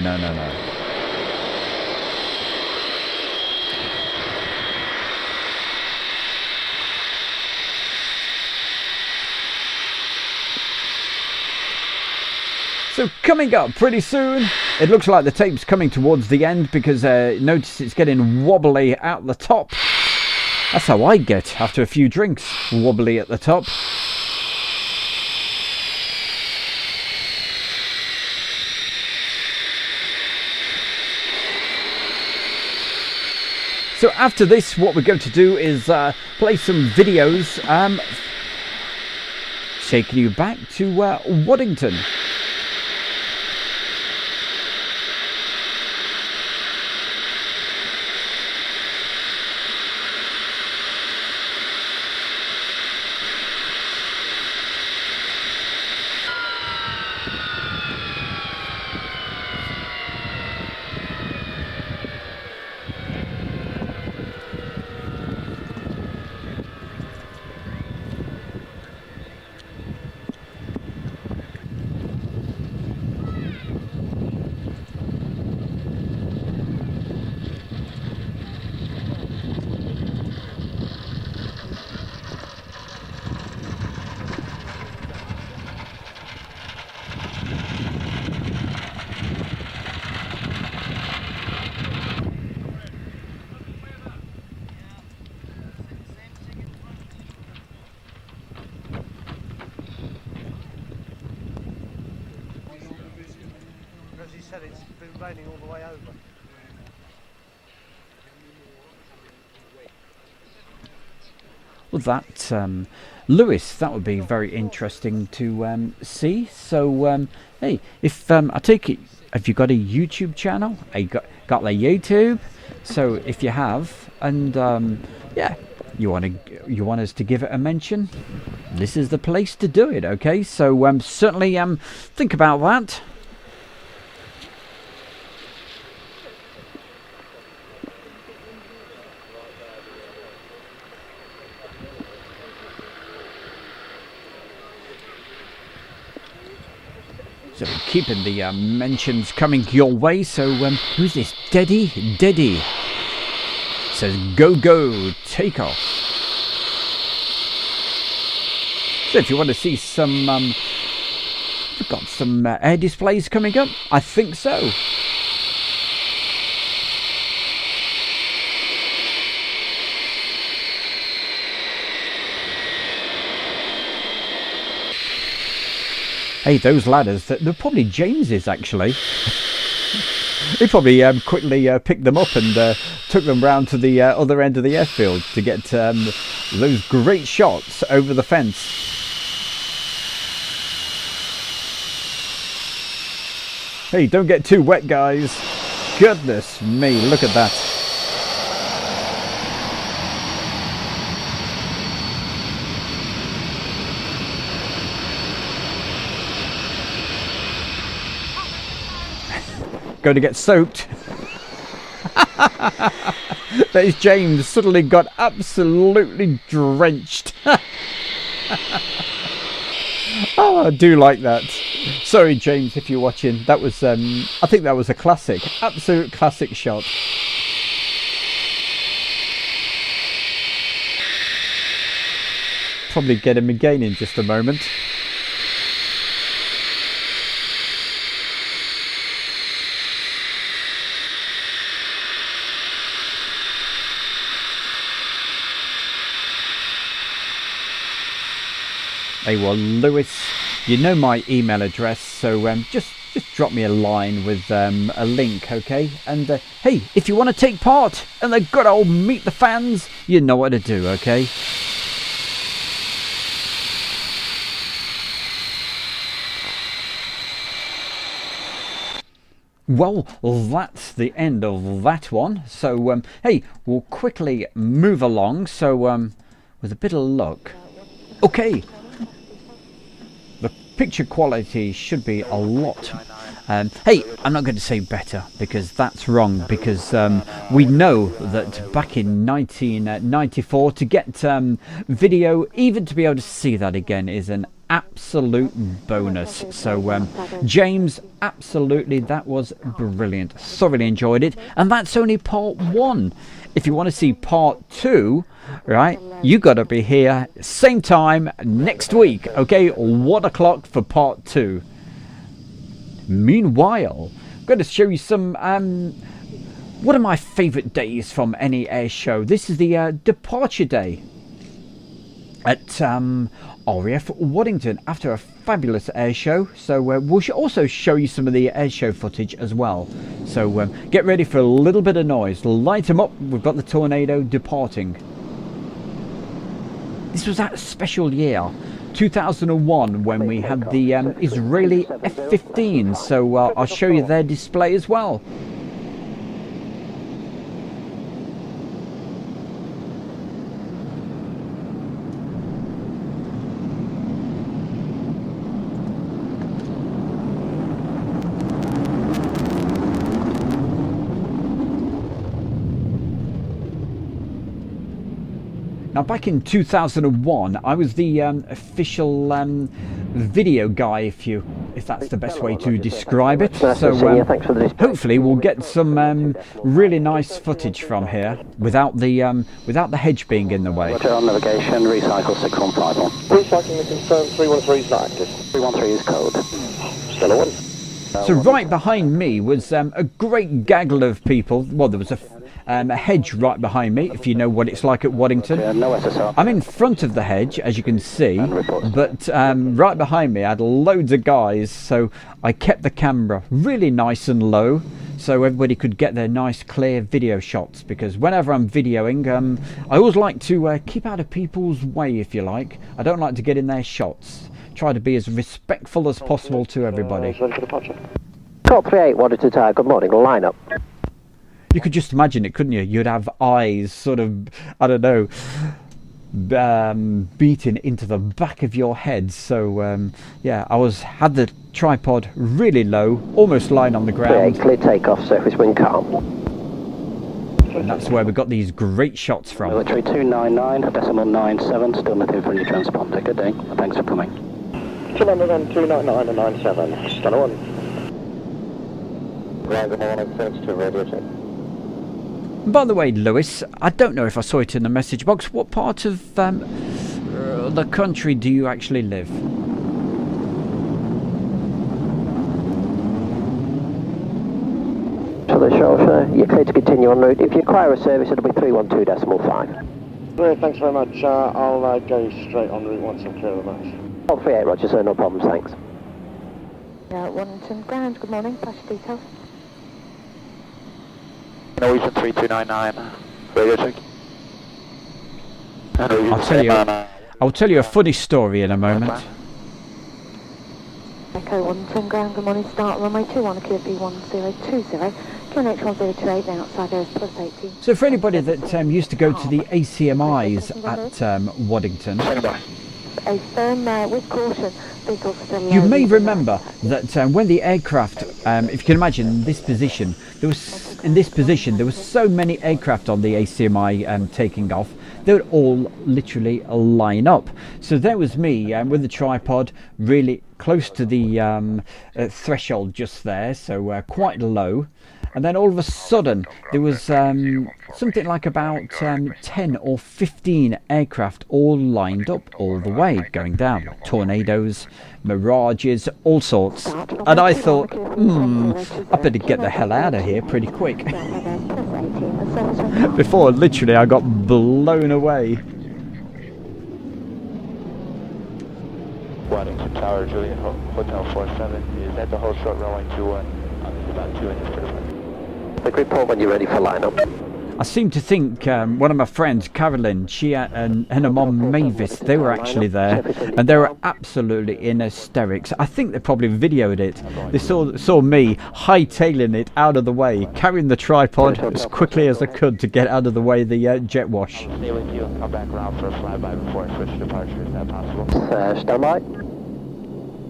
So coming up pretty soon, it looks like the tape's coming towards the end because notice it's getting wobbly out the top. That's how I get after a few drinks, wobbly at the top. So after this, what we're going to do is play some videos taking you back to Waddington. said it's been raining all the way over. Well, that, Lewis, that would be very interesting to see. So, hey, if I take it, have you got a YouTube channel? Have you got the YouTube? So, if you have, and yeah, you want us to give it a mention, this is the place to do it. Okay, so certainly think about that. So keeping the mentions coming your way. So who's this? Deddy says go take off. So if you want to see some we've got some air displays coming up, I think so. Hey, those ladders, they're probably James's actually. He probably quickly picked them up and took them round to the other end of the airfield to get those great shots over the fence. Hey, don't get too wet, guys. Goodness me, look at that. Going to get soaked. There's James, suddenly got absolutely drenched. Oh, I do like that. Sorry, James, if you're watching. That was, I think that was a classic, absolute classic shot. Probably get him again in just a moment. Hey, well, Lewis, you know my email address, so just drop me a line with a link, okay? And hey, if you want to take part in the good old Meet the Fans, you know what to do, okay? Well, that's the end of that one. So, hey, we'll quickly move along. So, with a bit of luck. Okay. The picture quality should be a lot. Hey, I'm not going to say better because that's wrong. Because we know that back in 1994, to get video, even to be able to see that again, is an absolute bonus. So James, absolutely, that was brilliant. Thoroughly enjoyed it, and that's only part one. If you want to see part two, right, you got to be here same time next week, okay? 1 o'clock for part two. Meanwhile, I'm going to show you some one of my favorite days from any air show. This is the departure day at RAF Waddington after a fabulous air show. So we'll also show you some of the air show footage as well. So get ready for a little bit of noise. Light them up. We've got the Tornado departing. This was that special year, 2001, when we had the Israeli F-15. So I'll show you their display as well. Now, back in 2001, I was the official video guy, if that's the best way to describe it. So hopefully we'll get some really nice footage from here without the hedge being in the way. Roger, on navigation, recycle 6151. Recycling is confirmed, 313 is not active. 313 is code. Still a 1. So right behind me was a great gaggle of people. Well, there was a hedge right behind me, if you know what it's like at Waddington. No SSR. I'm in front of the hedge, as you can see, but right behind me I had loads of guys, so I kept the camera really nice and low so everybody could get their nice clear video shots, because whenever I'm videoing, I always like to keep out of people's way, if you like. I don't like to get in their shots. Try to be as respectful as possible to everybody. Ready for departure. Call 38 Waddington Tower, good morning, line up. You could just imagine it, couldn't you? You'd have eyes sort of, I don't know, beaten into the back of your head. So yeah, had the tripod really low, almost lying on the ground. 38, clear takeoff, surface wind calm. And that's where we got these great shots from. Military 299.97, still nothing from your transponder. Good day, thanks for coming. 299 and 97, Stella 1. Ground, good morning, thanks to radio check. By the way, Lewis, I don't know if I saw it in the message box. What part of the country do you actually live? So the Shropshire, you're clear to continue en route. If you require a service, it'll be 312.5. Great, thanks very much. I'll go straight on route once I'm clear of the match. Call 38, Roger, sir, no problems, thanks. Waddington ground, good morning, pass your details. Norwegian 3299, radio check. I'll tell you a funny story in a moment. Echo Waddington ground, good morning, start runway 21, QFB 1020, QNH 1028, then outside air is +18. So for anybody that used to go to the ACMIs at Waddington, A firm with caution, vehicles still you may remember that when the aircraft, if you can imagine in this position, there was so many aircraft on the ACMI taking off, they would all literally line up. So there was me with the tripod really close to the threshold just there, so quite low. And then all of a sudden there was something like about 10 or 15 aircraft all lined up all the way going down. Tornadoes, mirages, all sorts. And I thought, I better get the hell out of here pretty quick. Before literally I got blown away. Waddington Tower, Juliet Hotel 47 is at the whole short runway 21. About 2 inches to the right. Report when you're ready for line-up. I seem to think one of my friends, Carolyn, she and her mum Mavis, they were actually there, and they were absolutely in hysterics. I think they probably videoed it. They saw me hightailing it out of the way, carrying the tripod as quickly as I could to get out of the way the jet wash. Stay with you and come back around for a flyby before I switch departure. Is that possible? Stand by.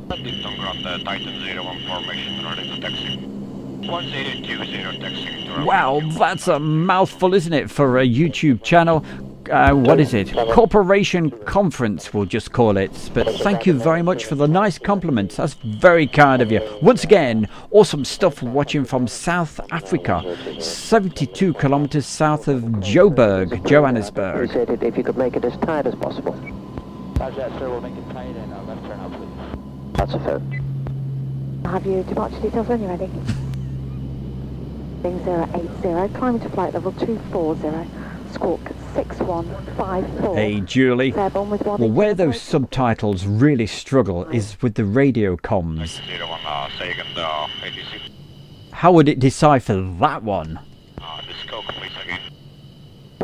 Waddington Ground, Titan 01 formation, ready to taxi. 1020 taxi to Wow, that's a mouthful, isn't it, for a YouTube channel? What is it? Corporation Conference, we'll just call it. But thank you very much for the nice compliments. That's very kind of you. Once again, awesome stuff watching from South Africa, 72 kilometers south of Johannesburg. If you could make it as tight as possible. Roger that, sir. We'll make it tight and left turn out, please. That's a fair. Have you departure details when you're ready? 080, climbing to flight level 240, squawk 6154. Hey Julie, well where those subtitles really struggle is with the radio comms. How would it decipher that one?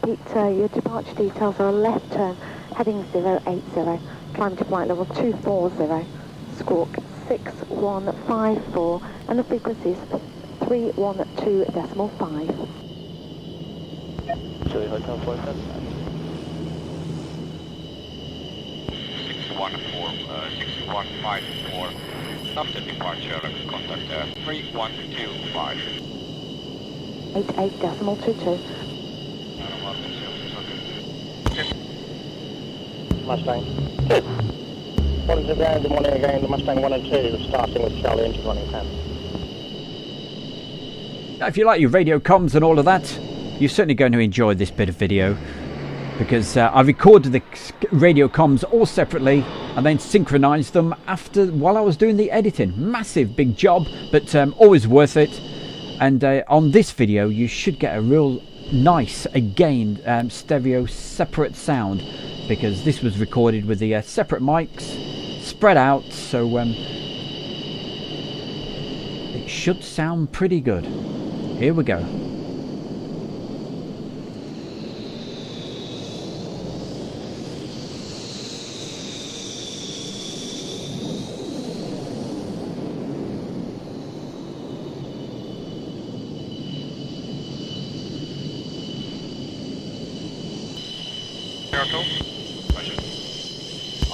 Repeat, your departure details are a left turn, heading 080, climbing to flight level 240, squawk 6154, and the frequency is 312.5. Chili Hotel 47. 6154, after departure, contact 3125. 88.22. Mustang. Good. Waddington ground, good morning again, the Mustang 1 and 2, starting with Charlie, engine running 10. If you like your radio comms and all of that, you're certainly going to enjoy this bit of video, because I recorded the radio comms all separately and then synchronized them while I was doing the editing. Massive big job, but always worth it. And on this video you should get a real nice again, stereo separate sound, because this was recorded with the separate mics spread out, so it should sound pretty good. Here we go.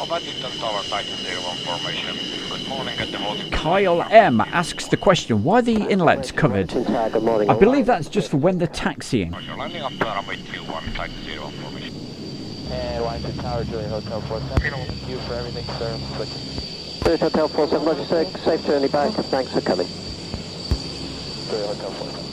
Waddington Tower, Titan 01 formation. Good morning at the holding. Kyle M asks the question, why the inlet's covered? I believe that's just for when they're taxiing. Roger, landing up to runway 21, Titan 01 formation. And Waddington Tower, Juliet Hotel 47. Thank you for everything, sir. Juliet Hotel 47, Roger, sir. Safe journey back. Thanks for coming. Juliet Hotel 47.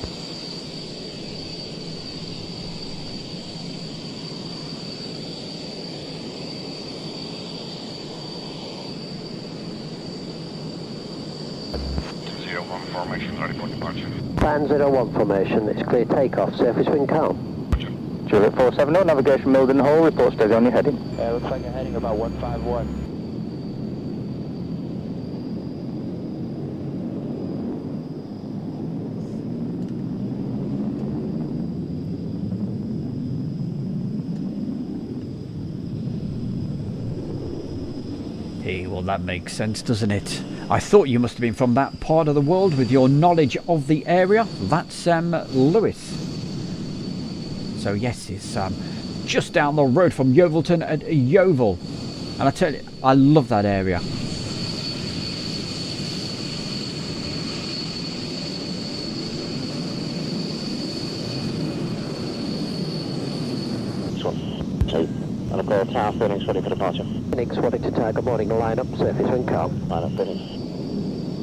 Formation ready for departure. Plan 01 formation, it's clear takeoff, surface wind calm. Juliet 47, no navigation, Milden Hole, report steady on your heading. Looks like you're heading about 151. Hey, well that makes sense, doesn't it? I thought you must have been from that part of the world with your knowledge of the area. That's Lewis. So yes, it's just down the road from Yeovilton at Yeovil. And I tell you, I love that area. And a call tower, Phoenix ready for departure. Phoenix, Waddington Tower, good morning, line up, surface wind calm. Line up, Phoenix.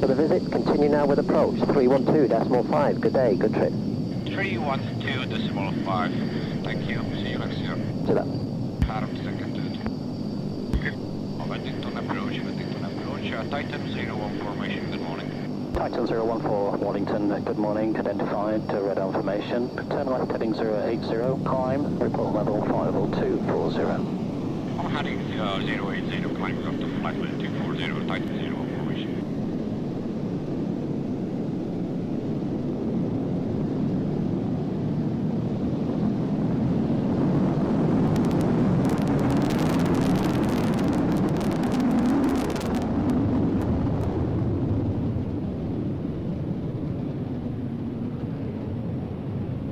For the visit, continue now with approach, 312.5, good day, good trip. 312.5. Thank you. See you next year. To that. Harm seconded. Okay. Waddington approach, Titan 01 formation, good morning. Titan 01 for Waddington, good morning, identified to radar information. Turn left heading 080, climb, report level 50240. I'm heading 080, climbing up to flight level 240, Titan 01 formation.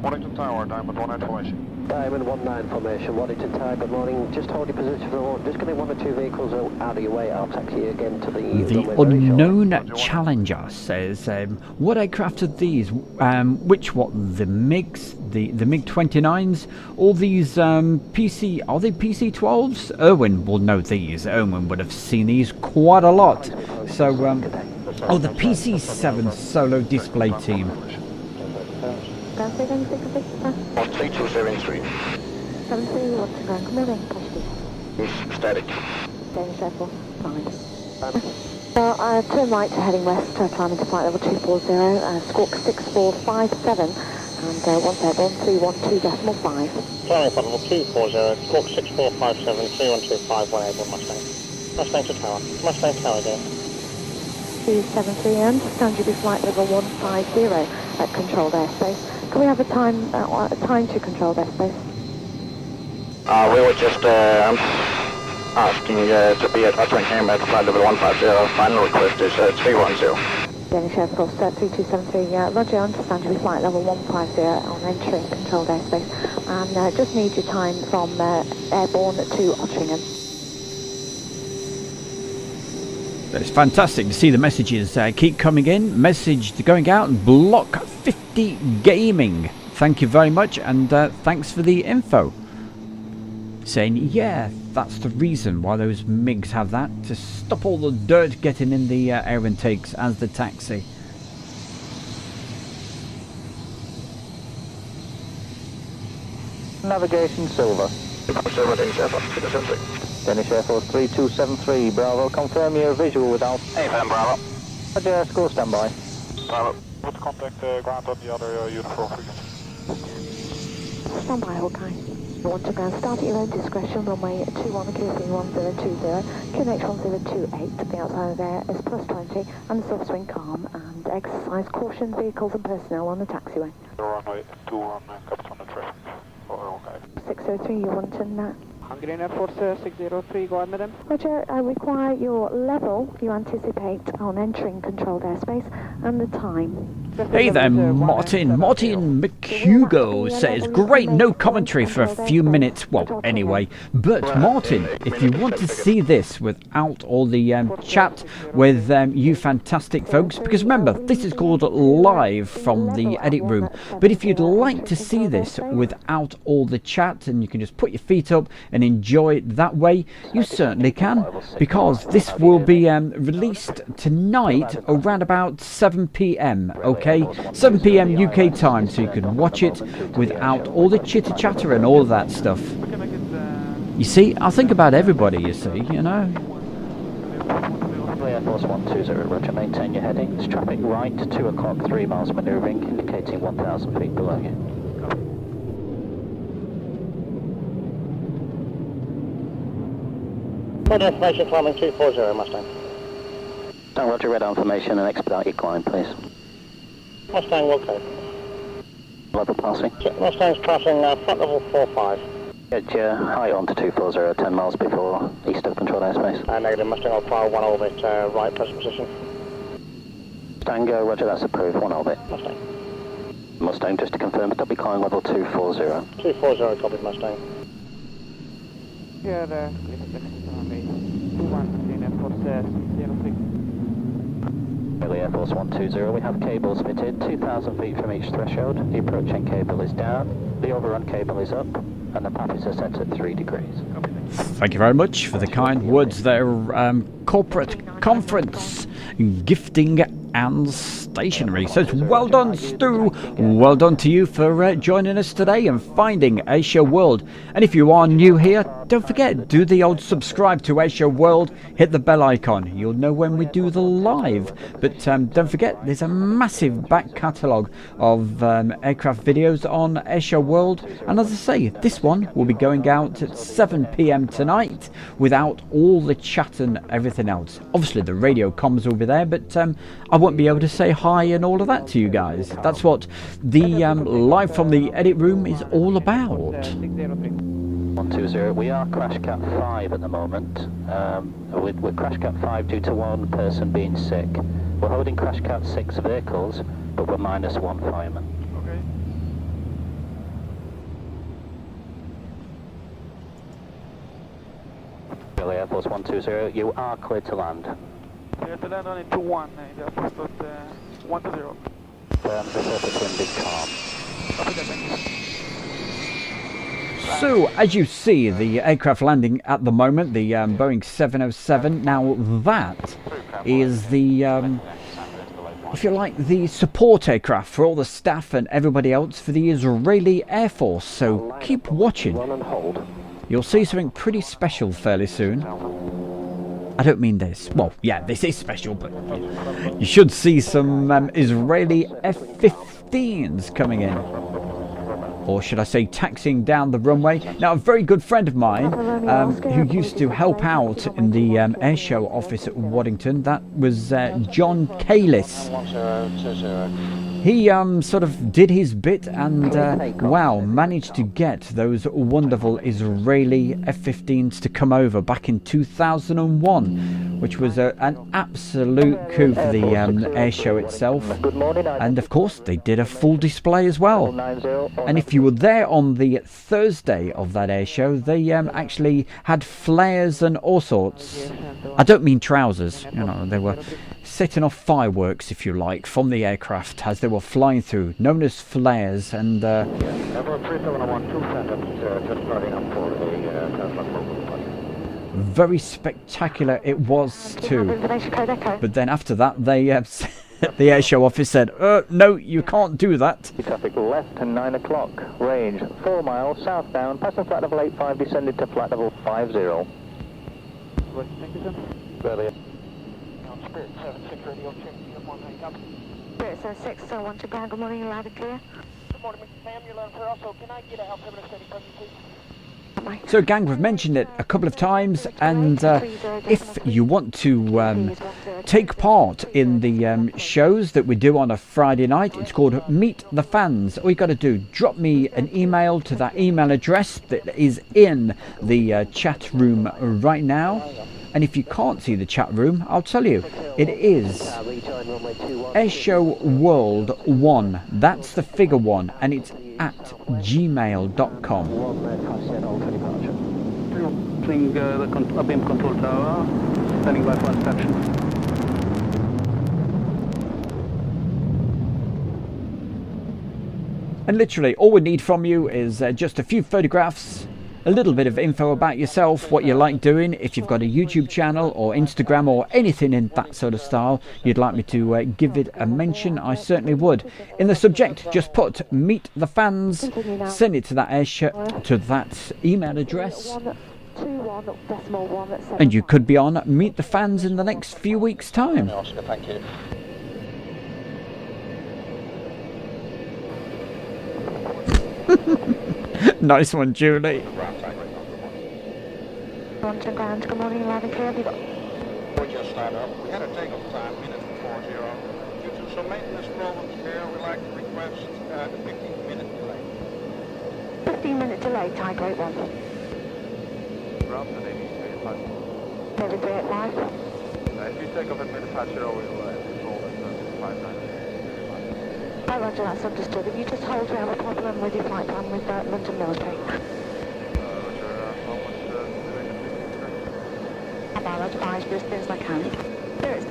Waddington Tower, Diamond 19 formation. Diamond 19 formation, Waddington Tower, good morning. Just hold your position for the moment. Just getting 1 or 2 vehicles out of your way. I'll taxi you again to the runway very unknown shortly. challenger says, what aircraft are these? Which what? The MiGs? The MiG-29s? All these PC... Are they PC-12s? Erwin will know these. Erwin would have seen these quite a lot. So, oh, the PC-7 solo display team. 3273. 73, what's the ground? Come in, positive. Is static. Danish Airport, fine. So, turn right to heading west, climb into flight level 240, squawk 6457, and once airborne, 312.5. Climbing flight level 240, squawk 6457, 3125, 1 airborne Mustang. Mustang to tower. Mustang tower there. 273, understand you'll be flight level 150 at controlled airspace. Can we have a time to controlled airspace? We were just asking to be at Waddington at flight level 150. Final request is 310. Danish Air Force 3273, roger, understand you'll be flight level 150 on entering controlled airspace. And just need your time from airborne to Otteringham. It's fantastic to see the messages keep coming in. Message going out, Block 50 Gaming. Thank you very much, and thanks for the info. Saying, yeah, that's the reason why those MiGs have that, to stop all the dirt getting in the air intakes as the taxi. Navigation Silver. Danish Air Force 3273, Bravo, confirm your visual without... Hey, Bravo. Roger, school standby. Bravo. Put contact ground on the other uniform frequency. stand by, Hawkeye. You want to ground, start at your own discretion, runway 21, QC 1020, QNH 1028, the outside of there is plus 20, and the soft swing calm, and exercise caution vehicles and personnel on the taxiway. Runway 21, Captain on the traffic. Okay. 603, Yeovilton, Hungary Air Force 603, go ahead, madam. Roger, I require your level you anticipate on entering controlled airspace and the time. Hey there, Martin. Martin McHugo says, great, no commentary for a few minutes. Well, anyway. But, Martin, if you want to see this without all the chat with you fantastic folks, because remember, this is called live from the edit room. But if you'd like to see this without all the chat, and you can just put your feet up and enjoy it that way, you certainly can. Because this will be released tonight around about 7 p.m, okay? 7 p.m. UK time, so you can watch it without all the chitter chatter and all that stuff. You see, I think about everybody, you see, you know. Air Force 120, roger, maintain your headings. Traffic right, 2 o'clock, 3 miles manoeuvring, indicating 1,000 feet below you. Further information climbing 240, Mustang. Don't roger, red information and expedite your climb, please. Mustang, okay. Level passing. Mustang's passing flight level 45. Get your height on to 240, 10 miles before east of controlled airspace. Negative, Mustang on fire, 1 orbit, right present position. Tango, roger, that's approved, 1 orbit. Mustang. Mustang, just to confirm, stop decline level 240. 240, copied, Mustang. Here, runway 21, Air Force 603. Air Force 120, we have cables fitted, 2,000 feet from each threshold. The approaching cable is down, the overrun cable is up, and the paths are set at 3 degrees. Thank you very much for the kind words there, corporate conference, gifting and stationery. So it's well done, Stu. Well done to you for joining us today and finding Asia World. And if you are new here, don't forget, do the old subscribe to Asia World, hit the bell icon. You'll know when we do the live. But don't forget, there's a massive back catalogue of aircraft videos on Asia World. And as I say, this one will be going out at 7 p.m. tonight without all the chat and everything else. Obviously, the radio comms will be there, but I won't be able to say hi and all of that to you guys. That's what the live from the edit room is all about. 120, we are crash cap 5 at the moment. We're crash cap 5 due to 1 person being sick. We're holding crash cap 6 vehicles, but we're minus 1 fireman. Okay. Air Force 120, you are cleared to land. Clear to land on 21, Air Force 120. The surface wind is calm. Copy that, thank you. So, as you see, the aircraft landing at the moment, the Boeing 707, now that is the, if you like, the support aircraft for all the staff and everybody else for the Israeli Air Force. So, keep watching. You'll see something pretty special fairly soon. I don't mean this. Well, yeah, this is special, but you should see some Israeli F-15s coming in. Or should I say taxiing down the runway. Now, a very good friend of mine who used to help out in the airshow office at Waddington, that was John Kalis. He sort of did his bit and, wow, managed to get those wonderful Israeli F-15s to come over back in 2001, which was an absolute coup for the airshow itself. And, of course, they did a full display as well. And if you were there on the Thursday of that airshow, they actually had flares and all sorts. I don't mean trousers, you know, they were setting off fireworks, if you like, from the aircraft as they were flying through, known as flares, and very spectacular it was too. But then after that, they the airshow office said, no, you can't do that. Traffic left to 9 o'clock, range 4 miles southbound, passing flight level 85, descended to flight level 50. Thank you, sir. Earlier. Spirit 76, 1 Spirit 76, 1 to ground, good morning, loud and clear. Good morning, Mr. Sam. You're 11 also. Can I get a altimeter steady from you, please? So gang, we've mentioned it a couple of times, and if you want to take part in the shows that we do on a Friday night, it's called Meet the Fans. All you got to do, drop me an email to that email address that is in the chat room right now. And if you can't see the chat room, I'll tell you, it is airshow world1, that's the figure 1, and it's at gmail.com. The beam control tower, standing by for inspection. And literally all we need from you is just a few photographs, a little bit of info about yourself, what you like doing, if you've got a YouTube channel or Instagram or anything in that sort of style you'd like me to give it a mention, I certainly would. In the subject, just put Meet the Fans, send it to that email address, and you could be on Meet the Fans in the next few weeks' time. Oscar, thank you. Nice one, Julie. Waddington ground, good morning, loud and clear. Have you got... We just started up. We had a take-off time, minute 40. Due to some maintenance problems here, we'd like to request a 15-minute delay. 15-minute delay, Thai Great One. Ground to Navy 385. Navy 385. If you take off at minute past 0, we'll control at 59. Oh, roger, that's understood. If you just hold, we have a problem with your flight plan with London Military. I'll advise you as soon as I can. There is.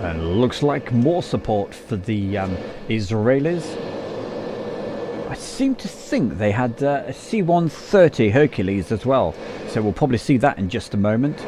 And looks like more support for the Israelis. I seem to think they had a C-130 Hercules as well, so we'll probably see that in just a moment.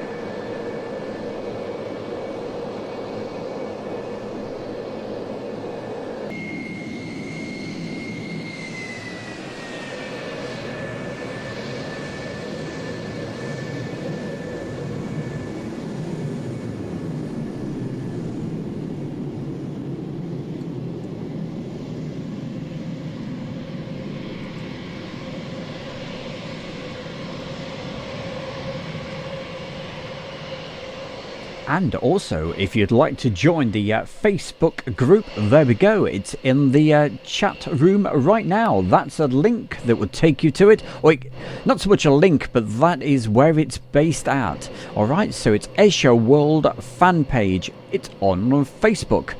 And also, if you'd like to join the Facebook group, there we go. It's in the chat room right now. That's a link that would take you to it. Or not so much a link, but that is where it's based at. Alright, so it's Airshow World fan page. It's on Facebook.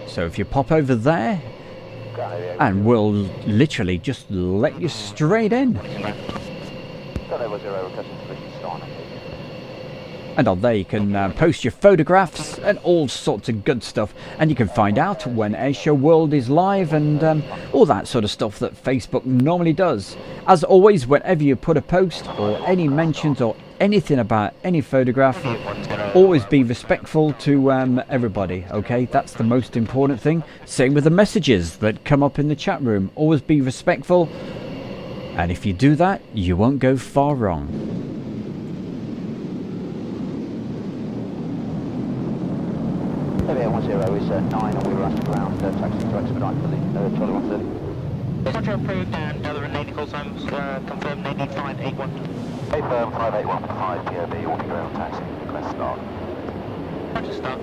So if you pop over there, and we'll literally just let you straight in. And on there you can post your photographs and all sorts of good stuff, and you can find out when Airshow World is live and all that sort of stuff that Facebook normally does. As always, whenever you put a post or any mentions or anything about any photograph, always be respectful to everybody, okay? That's the most important thing. Same with the messages that come up in the chat room. Always be respectful, and if you do that, you won't go far wrong. Aviation 10 is 9, and we were asked around taxi to expedite for the Charlie 130. Roger, approved, and other remaining call times confirmed Navy 581. Confirm 581 for 5 POV, all ground taxi, request start. Roger, start.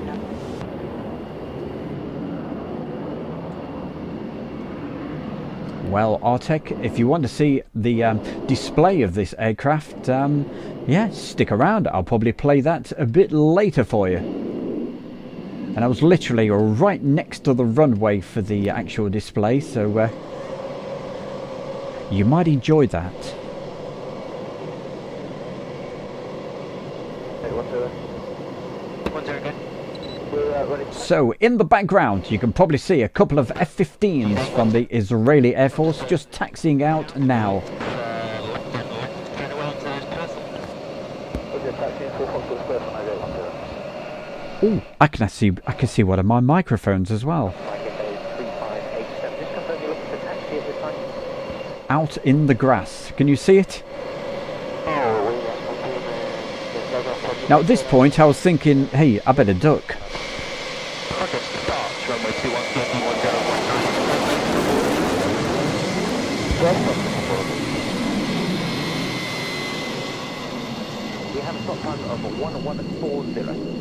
Well, Artek, if you want to see the display of this aircraft, yeah, stick around. I'll probably play that a bit later for you. And I was literally right next to the runway for the actual display, so you might enjoy that. So, in the background, you can probably see a couple of F-15s from the Israeli Air Force just taxiing out now. Ooh, I can see one of my microphones as well. out in the grass. Can you see it? Now at this point I was thinking, hey, I better duck. Project starts, runway 21 We have a stop time of 1140.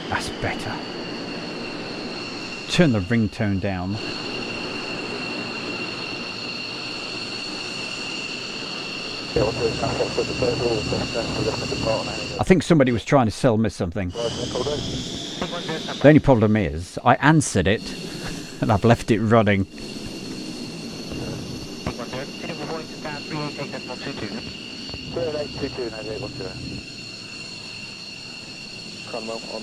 That's better. Turn the ringtone down. I think somebody was trying to sell me something. The only problem is, I answered it, and I've left it running. Cromwell on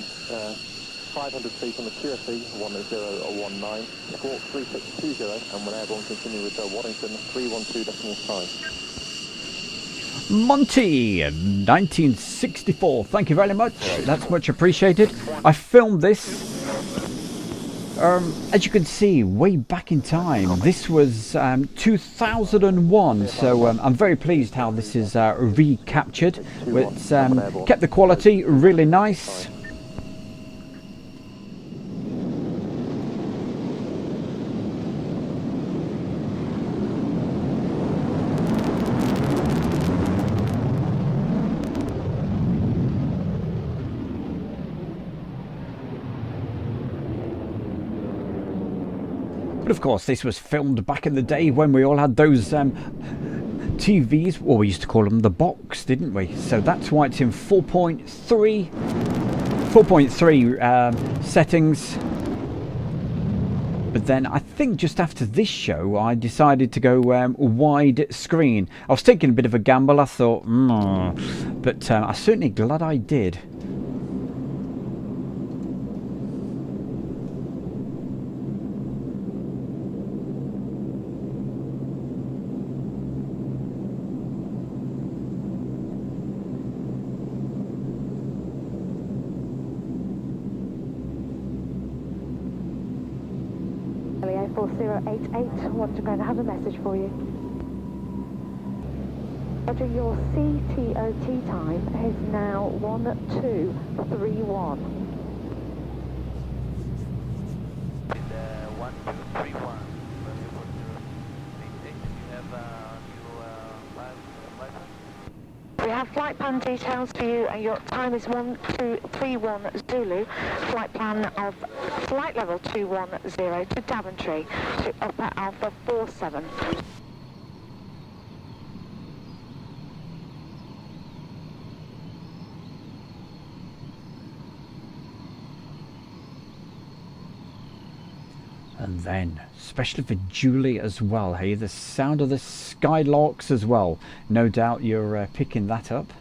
500 feet on the QSE 1019, squawk 3620, and when airborne continue with Waddington 312.5. Monty, 1964. Thank you very much. That's much appreciated. I filmed this, as you can see, way back in time. This was 2001, so I'm very pleased how this is recaptured. It's kept the quality really nice. But of course, this was filmed back in the day when we all had those TVs, or we used to call them the box, didn't we? So that's why it's in 4.3 settings. But then I think just after this show, I decided to go wide screen. I was taking a bit of a gamble. I thought, but I'm certainly glad I did. LEA 4088, want to go and have a message for you. Roger, your CTOT time is now 1231. 1231. We have flight plan details for you, and your time is 1231 Zulu. Flight plan of flight level 210 to Daventry to Upper Alpha 47. And then, especially for Julie as well, hey, the sound of the skylarks as well. No doubt you're picking that up.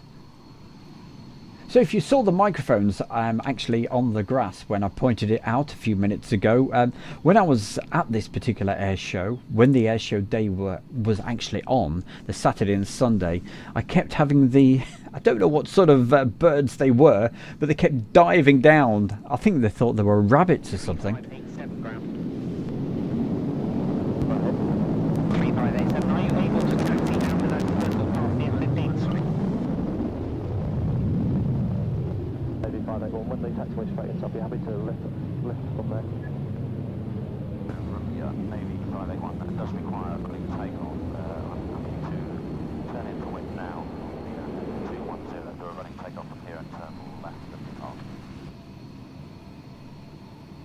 So if you saw the microphones actually on the grass when I pointed it out a few minutes ago, when I was at this particular air show, when the air show day was actually on, the Saturday and Sunday, I kept having the, I don't know what sort of birds they were, but they kept diving down. I think they thought they were rabbits or something. 3587, are you able to taxi down to that circle path near 15th Street? 8581, when they taxi straight in, I'll be happy to lift from there. Yeah, Navy 581, that does require a quick takeoff. I'm happy to turn in from it now. 210 for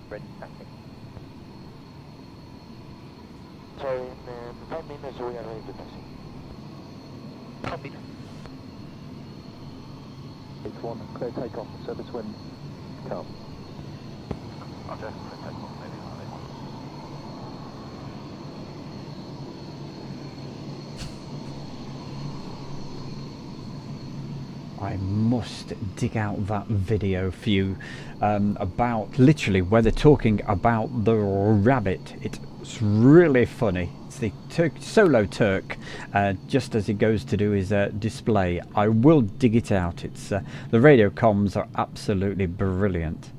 Ready, acting. So in 5 minutes we are ready to taxi. Copied. 61, clear takeoff, service wind, calm. Roger, clear takeoff, maybe not. I must dig out that video for you about literally where they're talking about the rabbit. It's really funny. It's the solo Turk just as he goes to do his display. I will dig it out. It's the radio comms are absolutely brilliant.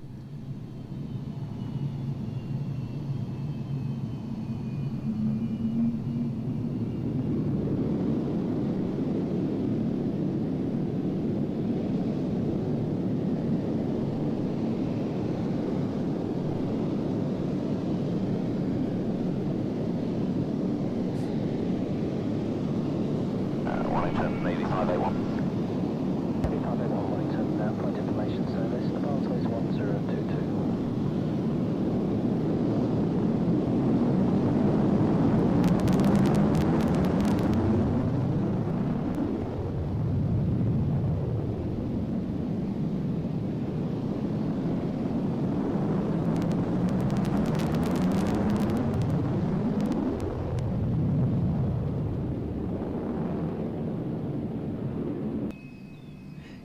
Waddington, 8581. 8581 Waddington, point information service, the pathway is 1022.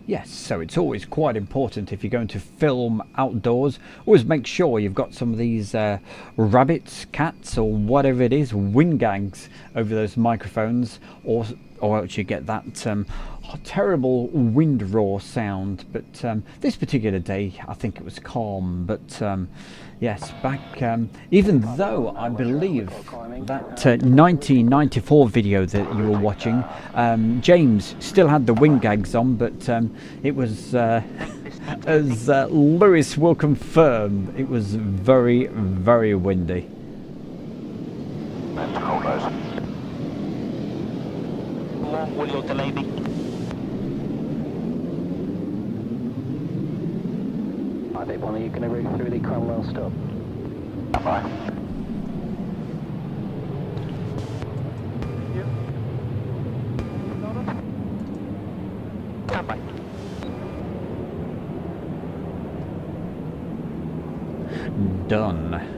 Yes, so it's always quite important if you're going to film outdoors, always make sure you've got some of these rabbits, cats or whatever it is, wind gags over those microphones, or else you get that terrible wind roar sound. But this particular day I think it was calm, but yes, back even though I believe that 1994 video that you were watching, James still had the wind gags on, but it was as Lewis will confirm, it was very, very windy. That's cold nose. Long will your delay be? I think one, are you going to route through the Cromwell stop? Bye. Stand by. Done.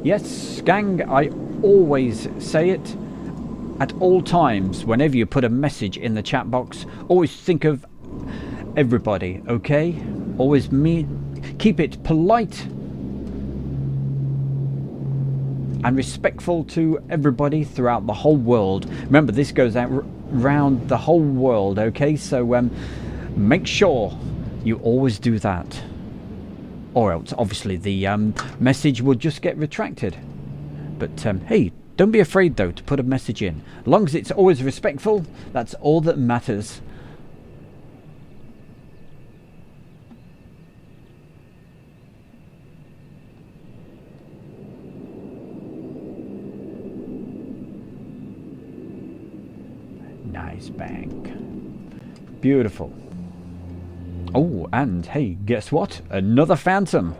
Yes, gang, I always say it at all times. Whenever you put a message in the chat box, always think of everybody, okay? Always keep it polite and respectful to everybody throughout the whole world. Remember, this goes out round the whole world, okay? So make sure you always do that, or else obviously the message will just get retracted. But hey, don't be afraid though to put a message in. As long as it's always respectful, that's all that matters. Nice bank. Beautiful. Oh, and hey, guess what? Another Phantom.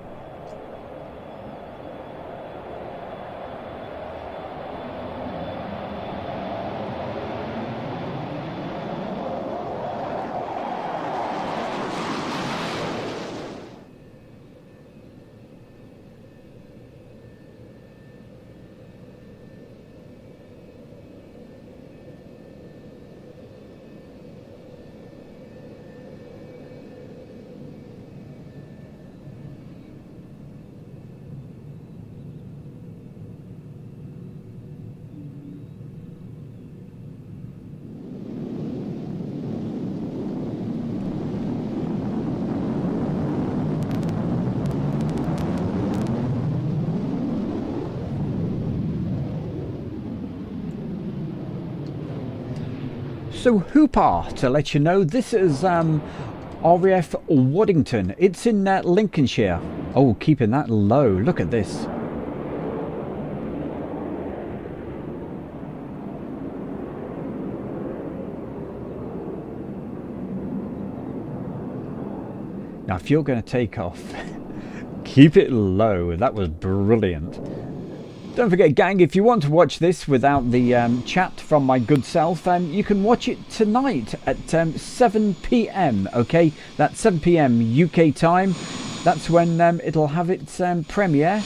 So Hoopar, to let you know, this is RAF Waddington. It's in Lincolnshire. Oh, keeping that low. Look at this. Now, if you're going to take off, keep it low. That was brilliant. Don't forget, gang, if you want to watch this without the chat from my good self, you can watch it tonight at 7 p.m, okay? That's 7 p.m. UK time. That's when it'll have its premiere.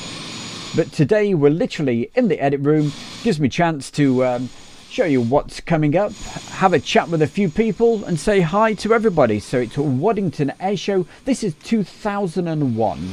But today, we're literally in the edit room. Gives me a chance to show you what's coming up, have a chat with a few people, and say hi to everybody. So it's Waddington Air Show. This is 2001.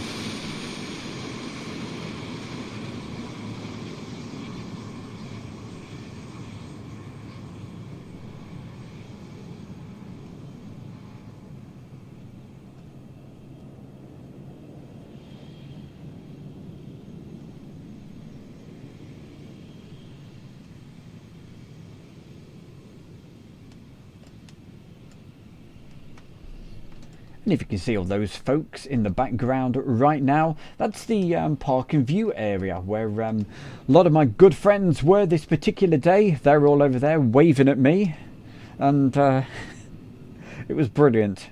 And if you can see all those folks in the background right now, that's the park and view area where a lot of my good friends were this particular day. They're all over there waving at me, and it was brilliant.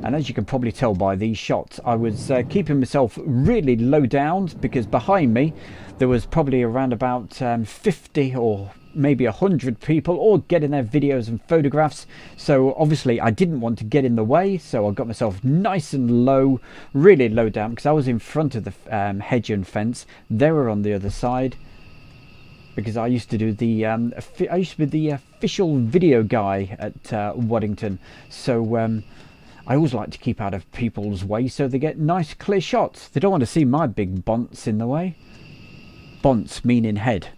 And as you can probably tell by these shots, I was keeping myself really low down, because behind me there was probably around about 50 or maybe 100 people all getting their videos and photographs. So obviously I didn't want to get in the way, so I got myself nice and low, really low down, because I was in front of the hedge and fence. They were on the other side, because I used to do the I used to be the official video guy at Waddington. So I always like to keep out of people's way so they get nice clear shots. They don't want to see my big bonce in the way. Bonce meaning head.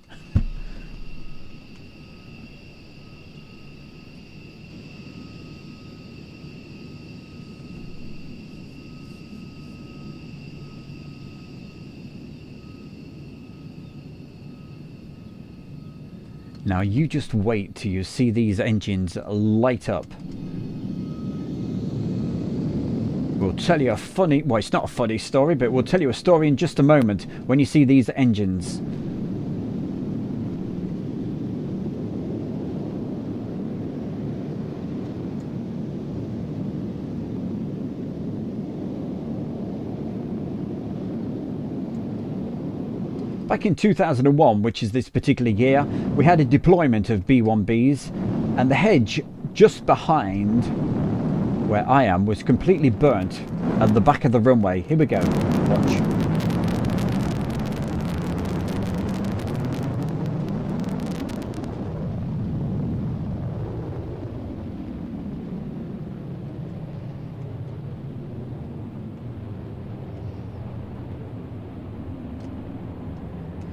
Now you just wait till you see these engines light up. We'll tell you a funny, well, it's not a funny story, but we'll tell you a story in just a moment when you see these engines. Back in 2001, which is this particular year, we had a deployment of B-1Bs, and the hedge just behind where I am was completely burnt at the back of the runway. Here we go. Watch.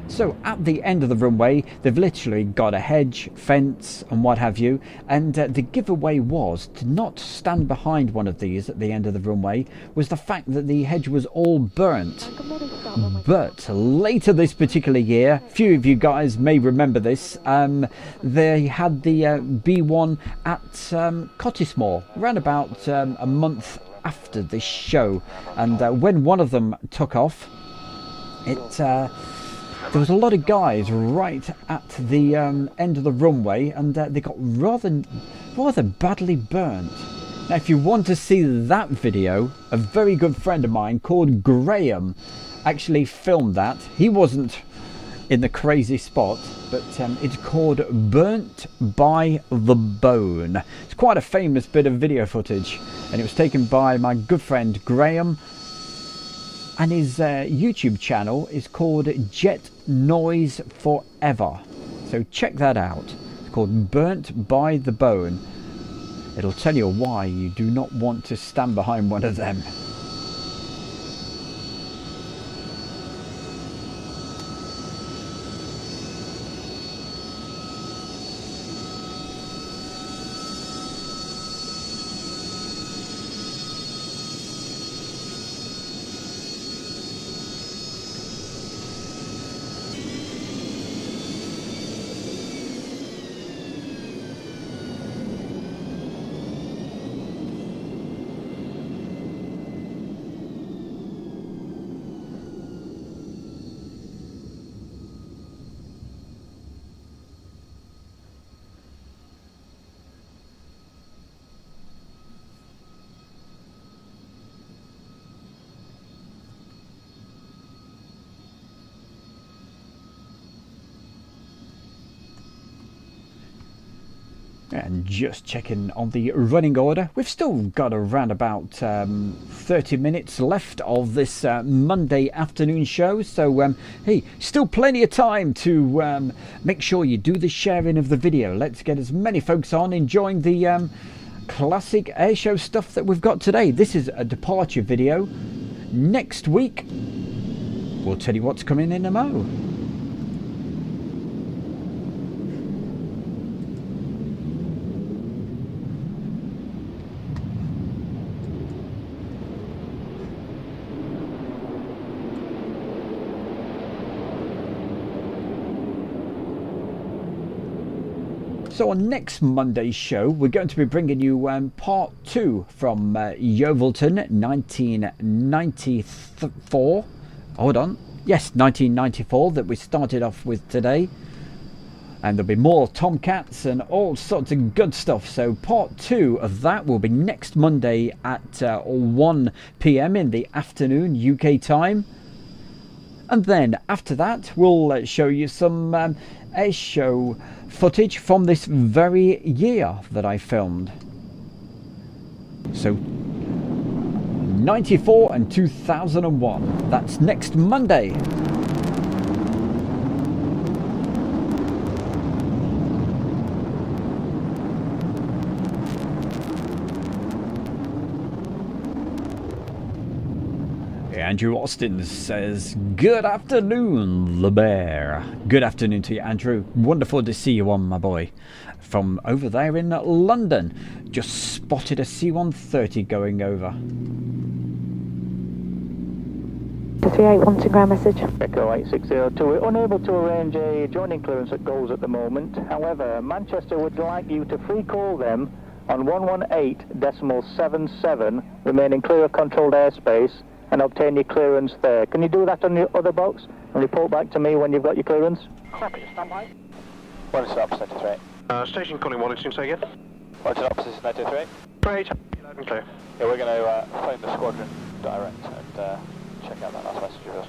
So at the end of the runway, they've literally got a hedge, fence and what have you, and the giveaway was to not stand behind one of these at the end of the runway, was the fact that the hedge was all burnt. But later this particular year, a few of you guys may remember this, they had the B1 at Cottesmore, around about a month after this show, and when one of them took off, there was a lot of guys right at the end of the runway, and they got rather badly burnt. Now, if you want to see that video, a very good friend of mine called Graham actually filmed that. He wasn't in the crazy spot, but it's called Burnt by the Bone. It's quite a famous bit of video footage, and it was taken by my good friend Graham. And his YouTube channel is called Jet Noise Forever. So check that out. It's called Burnt by the Bone. It'll tell you why you do not want to stand behind one of them. And just checking on the running order. We've still got around about 30 minutes left of this Monday afternoon show. So, hey, still plenty of time to make sure you do the sharing of the video. Let's get as many folks on enjoying the classic airshow stuff that we've got today. This is a departure video. Next week, we'll tell you what's coming in a mo. So on next Monday's show, we're going to be bringing you part 2 from Yeovilton 1994. Hold on. Yes, 1994 that we started off with today. And there'll be more Tomcats and all sorts of good stuff. So part 2 of that will be next Monday at 1 p.m. in the afternoon UK time. And then after that, we'll show you some air show footage from this very year that I filmed. So 94 and 2001. That's next Monday. Andrew Austin says, good afternoon, the bear. Good afternoon to you, Andrew. Wonderful to see you on, my boy. From over there in London. Just spotted a C-130 going over. 38, wanting ground message. Echo 8602. We're unable to arrange a joining clearance at goals at the moment. However, Manchester would like you to free call them on 118.77, remaining clear of controlled airspace, and obtain your clearance there. Can you do that on your other box and report back to me when you've got your clearance? Copy, standby. What is up, 93? Station calling Waddington, say again. What's up, 93? Great. Okay. Yeah, we're going to phone the squadron direct and check out that last message of yours.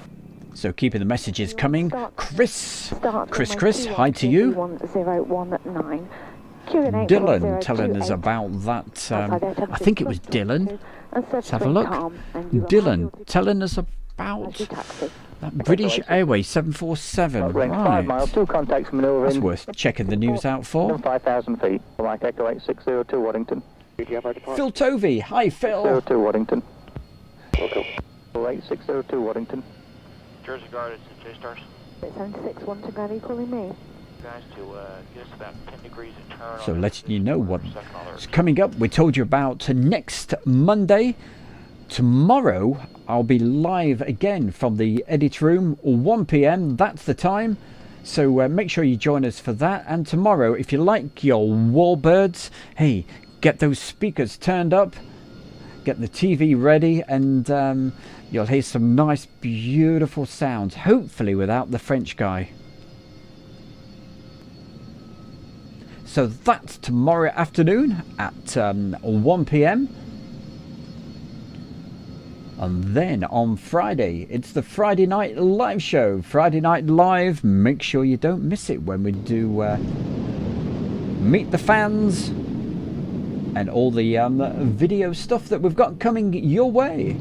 So keeping the messages coming. Chris, hi to you. 1019. Dylan telling us about that. I think it was Dylan. Let's have a look. Dylan telling us about that British Airways 747. Range 5 miles, 2 contacts maneuvering. That's worth checking the news out for. 5,000 feet. Like Echo 8602 Waddington. Phil Tovey, hi Phil. 02 Waddington. Welcome. 8602 Waddington. Jersey Guard, it's J-Stars. 76, wanting ground, are you calling me? Guys, to get us about 10 degrees of turn. So letting you know what's coming up. We told you about next Monday. Tomorrow I'll be live again from the edit room, 1 p.m. That's the time. So make sure you join us for that. And tomorrow, if you like your warbirds, hey, get those speakers turned up, get the TV ready, and you'll hear some nice, beautiful sounds. Hopefully without the French guy. So that's tomorrow afternoon at 1 p.m. And then on Friday, it's the Friday Night Live show. Friday Night Live, make sure you don't miss it when we do Meet the Fans and all the video stuff that we've got coming your way.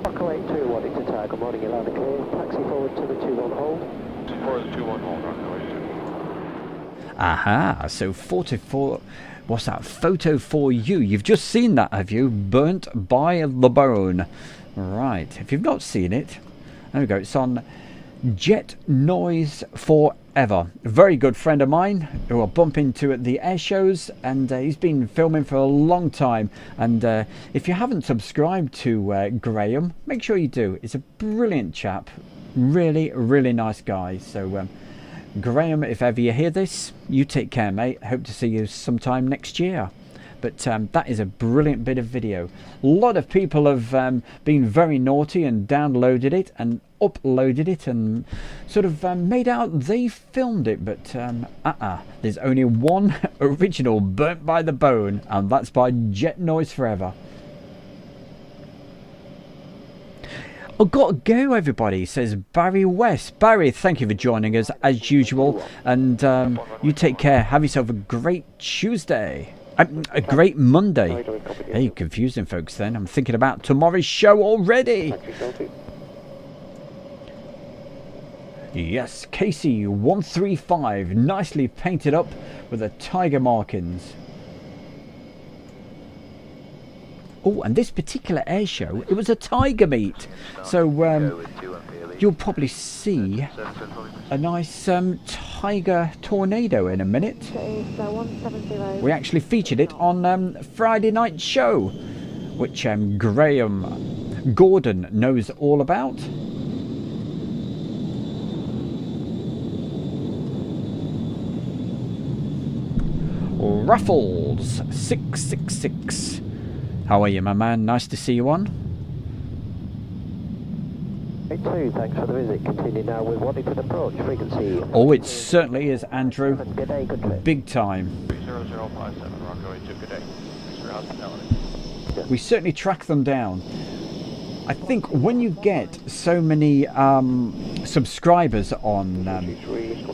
Echo 82, Waddington Tower, good morning, you're loud and clear. Taxi forward to the 2-1 hold. Forward to 2-1 hold, right, Aha, so 44, what's that, photo for you. You've just seen that, have you? Burnt by the Bone. Right, if you've not seen it, there we go, it's on Jet Noise Forever. A very good friend of mine who I bump into at the air shows, and he's been filming for a long time. And if you haven't subscribed to Graham, make sure you do. He's a brilliant chap, really, really nice guy. So Graham, if ever you hear this, you take care, mate. Hope to see you sometime next year. But that is a brilliant bit of video. A lot of people have been very naughty and downloaded it and uploaded it and sort of made out they filmed it. But there's only one original Burnt by the Bone, and that's by Jet Noise Forever. Oh, gotta go, everybody, says Barry West. Barry, thank you for joining us as usual, and you take care. Have yourself a great Tuesday. A great Monday. Hey, confusing folks then. I'm thinking about tomorrow's show already. Yes, Casey 135, nicely painted up with the tiger markings. Oh, and this particular air show, it was a tiger meet. So you'll probably see a nice tiger tornado in a minute. We actually featured it on Friday night show, which Graham Gordon knows all about. Raffles 666. How are you, my man? Nice to see you on. Hey, too. Thanks for the visit. Continue now with Waddington approach frequency. Oh, it certainly is, Andrew. Good day, good trip. Big time. 30057 Rockaway 2, good day. Thanks for hospitality. We certainly track them down. I think when you get so many subscribers on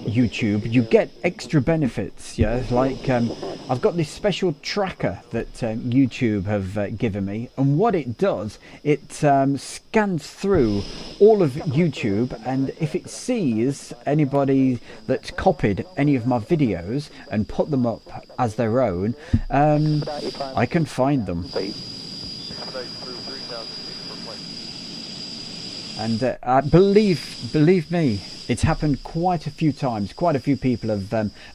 YouTube, you get extra benefits. Yeah, like I've got this special tracker that YouTube have given me, and what it does, it scans through all of YouTube, and if it sees anybody that's copied any of my videos and put them up as their own, I can find them. And believe me, it's happened quite a few times. Quite a few people have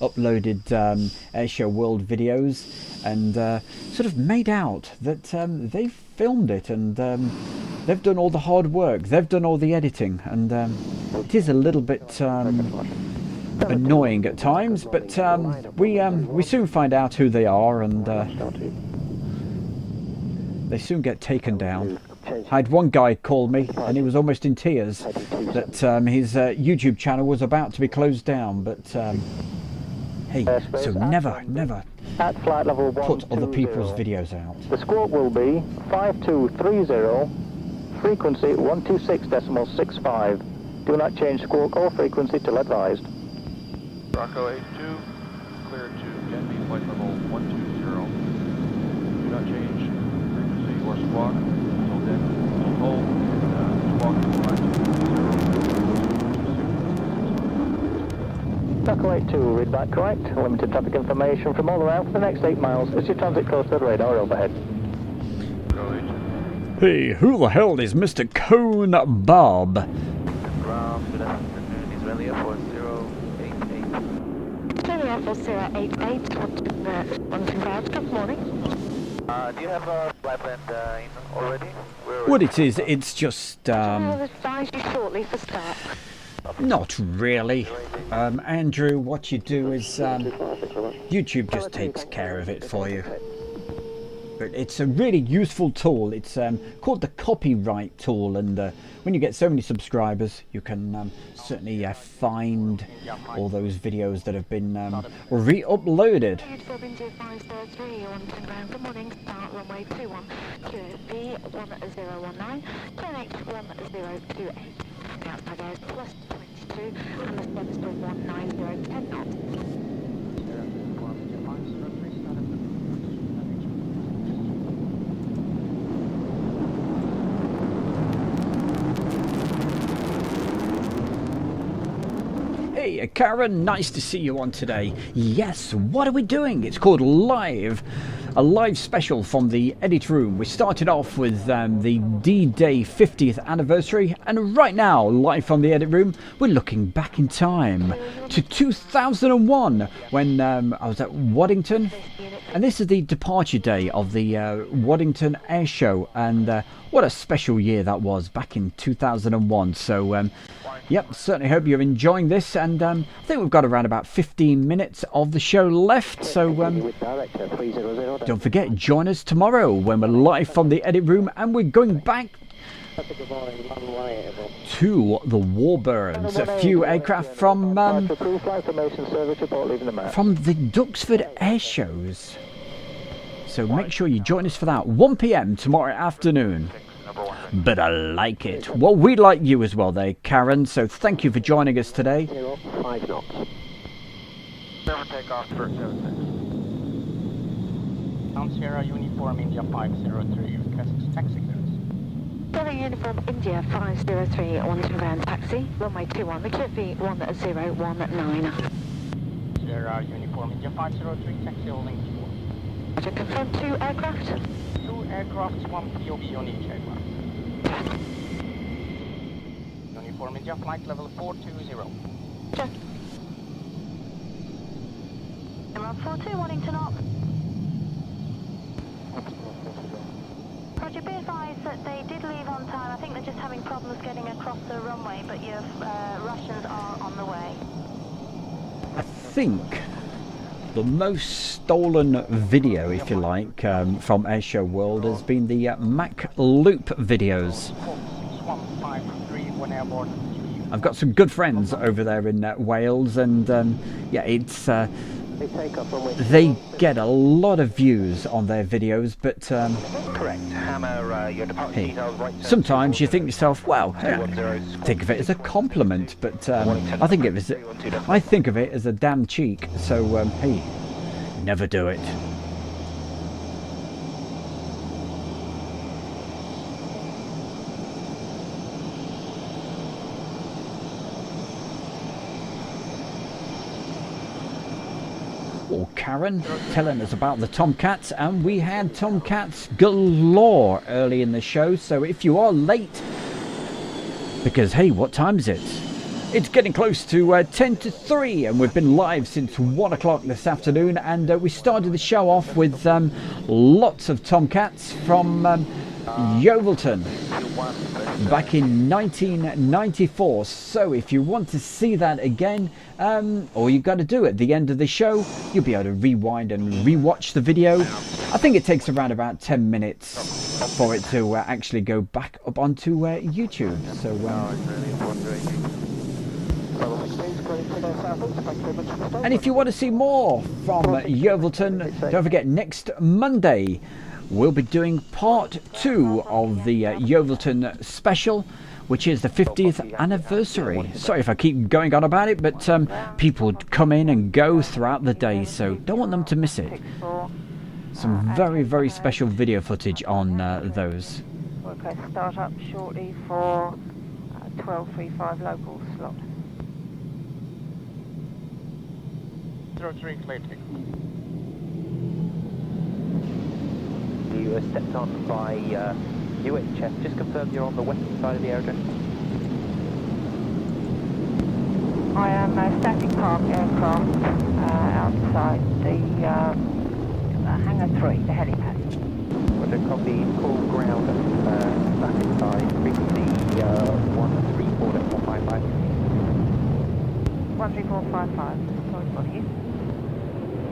uploaded Airshow World videos and sort of made out that they've filmed it and they've done all the hard work. They've done all the editing, and it is a little bit annoying at times. But we soon find out who they are, and they soon get taken down. I had one guy call me and he was almost in tears that his YouTube channel was about to be closed down, but hey, so never at flight level put other people's videos out. The squawk will be 5230, frequency 126.65. Do not change squawk or frequency till advised. Bravo 82, clear to Denby, flight level 120. Do not change frequency or squawk. Hold, squawk Bravo 82, read back correct. Limited traffic information from all around for the next 8 miles as you transit close to the radar overhead. Hey, who the hell is Mr. Cone Bob? Ground, good afternoon, Israeli Air Force 088. Israeli Air Force 088, Waddington Ground, good morning. Do you have a flight plan in already? What it is, it's just I'll advise you shortly for start. not really. Andrew, what you do is YouTube just takes care of it for you. But it's a really useful tool. It's called the copyright tool, and when you get so many subscribers, you can certainly find all those videos that have been re-uploaded. Good morning, start runway 21, QB 1019, QNH 1028. The outside air is plus 22, and the step is still 190, 10 knots. Hey Karen, nice to see you on today. Yes, what are we doing? It's called Live. A live special from the edit room. We started off with the D-Day 50th anniversary, and right now, live from the edit room, we're looking back in time to 2001 when I was at Waddington, and this is the departure day of the Waddington Air Show, and what a special year that was back in 2001. So yep, certainly hope you're enjoying this, and I think we've got around about 15 minutes of the show left, so don't forget, join us tomorrow when we're live from the edit room, and we're going back to the Warbirds, a few aircraft from the Duxford Air Shows. So make sure you join us for that, 1 PM tomorrow afternoon. but I like it. Well, we like you as well there, Karen, so thank you for joining us today. 5 knots. Never take off for 76. Sound Sierra Uniform India 503, request taxi clearance. Sierra Uniform India 503, 1 to ground taxi, runway 21, the QFE 1019. Sierra Uniform India 503, taxi holding 4. To confirm 2 aircraft. 2 aircrafts, 1 POV on each aircraft. Uniform India flight level 420. Check. Emerald 42, Waddington up. Roger, be advised that they did leave on time. I think they're just having problems getting across the runway, but your Russians are on the way. I think the most stolen video, if you like, from Airshow World has been the Mac Loop videos. 6153 when airborne. I've got some good friends over there in Wales, and yeah, it's they get a lot of views on their videos, but Correct. Hammer, your departure hey, details right. sometimes you think to yourself, well, think of it as a compliment, but I think of it as a damn cheek. So hey, never do it. Or Karen telling us about the Tomcats, and we had Tomcats galore early in the show, so if you are late, because hey, what time is it? It's getting close to 10 to 3, and we've been live since 1 o'clock this afternoon, and we started the show off with lots of Tomcats from Yeovilton back in 1994. So if you want to see that again, all you've got to do at the end of the show, you'll be able to rewind and rewatch the video. I think it takes around about 10 minutes for it to actually go back up onto YouTube. So and if you want to see more from Yeovilton, don't forget next Monday we'll be doing part 2 of the Yeovilton special, which is the 50th anniversary. Sorry if I keep going on about it, but people come in and go throughout the day, so don't want them to miss it. Some very, very special video footage on those. Okay, start up shortly for 12:35 local slot. 03 clear tick. You were stepped on by UHF. Just confirm you're on the western side of the aerodrome. I am a static park aircraft outside the hangar 3, the helipad. Roger, copy, full ground, static side, frequency 134.455. 13455, sorry for you.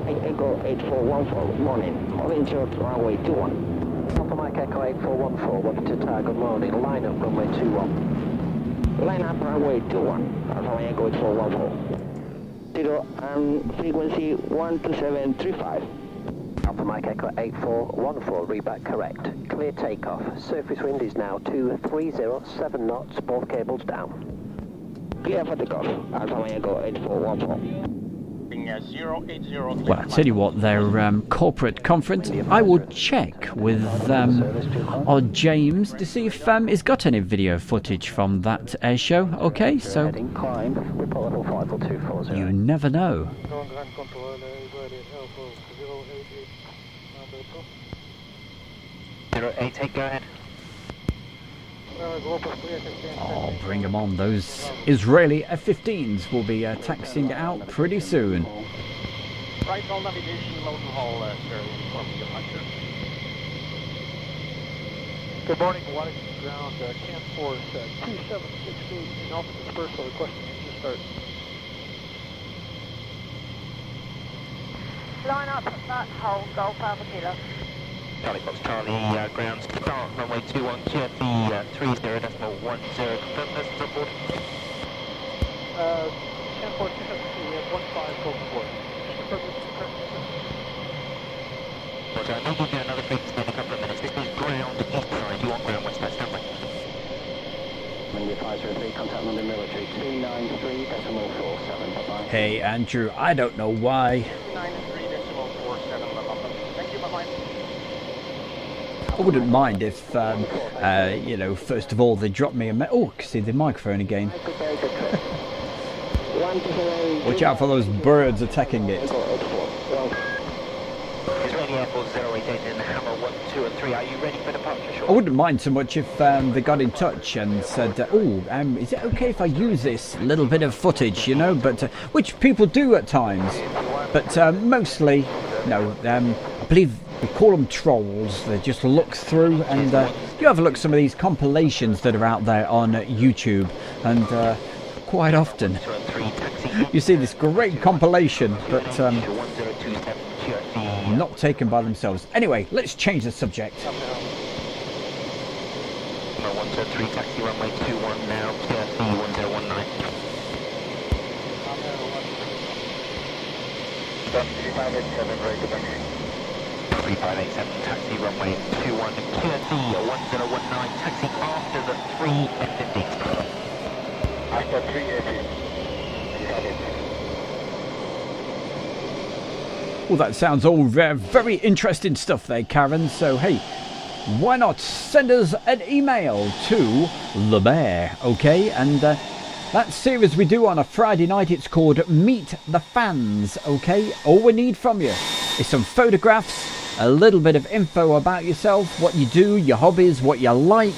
Echo 8414, morning. Morning to runway 21. Alpha Mike Echo 8414, welcome to tower, good morning. Line up runway 21. Line up runway 21. Alpha Mike Echo 8414. Frequency 12735. Alpha Mike Echo 8414, readback correct. Clear takeoff. Surface wind is now 230, 7 knots, both cables down. Clear for takeoff. Alpha Mike Echo 8414. Well, I tell you what, their corporate conference, I will check with our James to see if he's got any video footage from that air show. Okay, so you never know. 088, go ahead. Oh, bring them on. Those Israeli F-15s will be taxiing out pretty soon. Right on navigation, load and haul, Sierra Uniform departure. Good morning, Waddington ground, CAN Force 2768 Alpha Dispersal requesting engine start. Line up at that hole, Golf Alpha Kilo. Charlie Fox Charlie, ground start, runway 21, GFE 30.10, confirm this on board. CAN Force 272, we have 1544. Roger, I need you to do another frequency in a couple of minutes. This is ground east side, you want ground west side, stand by. accuracy, contact London Military 293.47. Bye-bye. Hey Andrew, I don't know why. 293.47 London. Thank you, bye-bye. I wouldn't mind if, you know, first of all they dropped me a oh, see the microphone again. Watch out for those birds attacking it. I wouldn't mind so much if they got in touch and said, is it okay if I use this little bit of footage, you know, but which people do at times, but mostly, no, I believe we call them trolls. They just look through, and you have a look at some of these compilations that are out there on YouTube, and quite often you see this great compilation, but not taken by themselves. Anyway, let's change the subject. 103 taxi runway 21 now, CRC 1019. 3587, very good, thank you. 3587 taxi runway 21, QSC 1019, taxi after the 3 F-15. After 3 F-15. Well, that sounds all very interesting stuff there, Karen. So, hey, why not send us an email to the Bear, okay? And that series we do on a Friday night, it's called Meet the Fans, okay? All we need from you is some photographs, a little bit of info about yourself, what you do, your hobbies, what you like.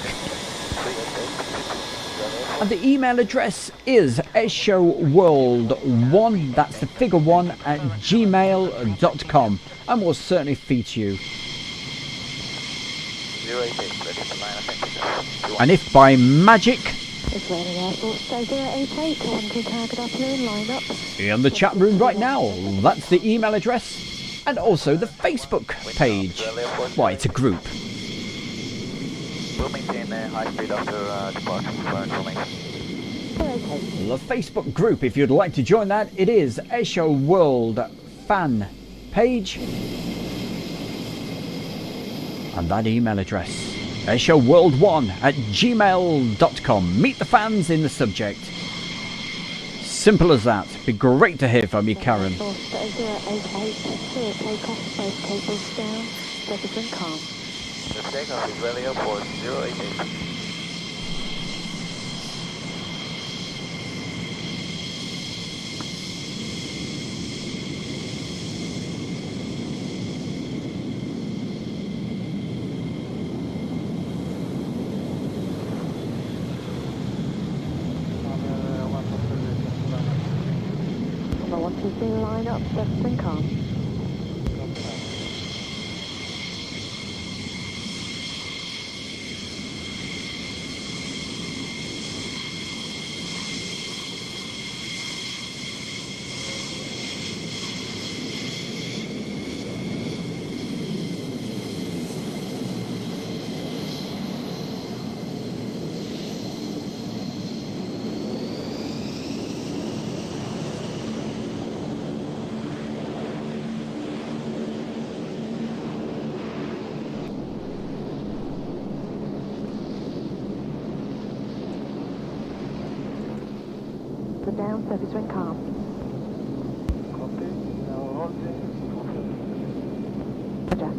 And the email address is airshowworld1, that's the figure 1, at gmail.com. And we'll certainly feature you. And if by magic, Israeli Air Force 088, on to target afternoon, line up. in the chat room right now, that's the email address, and also the Facebook page. Why, it's a group. We'll maintain high speed after departure for me. The Facebook group, if you'd like to join that, it is Airshow World Fan Page. And that email address, airshowworld1 at gmail.com. Meet the fans in the subject. Simple as that. Be great to hear from you, Karen. 088, clear takeoff, both cables down, represent calm. The takeoff is Israeli Airport 088. Number 120, line up, represent calm. Down, surface wind calm. Copy. Now holding. Roger.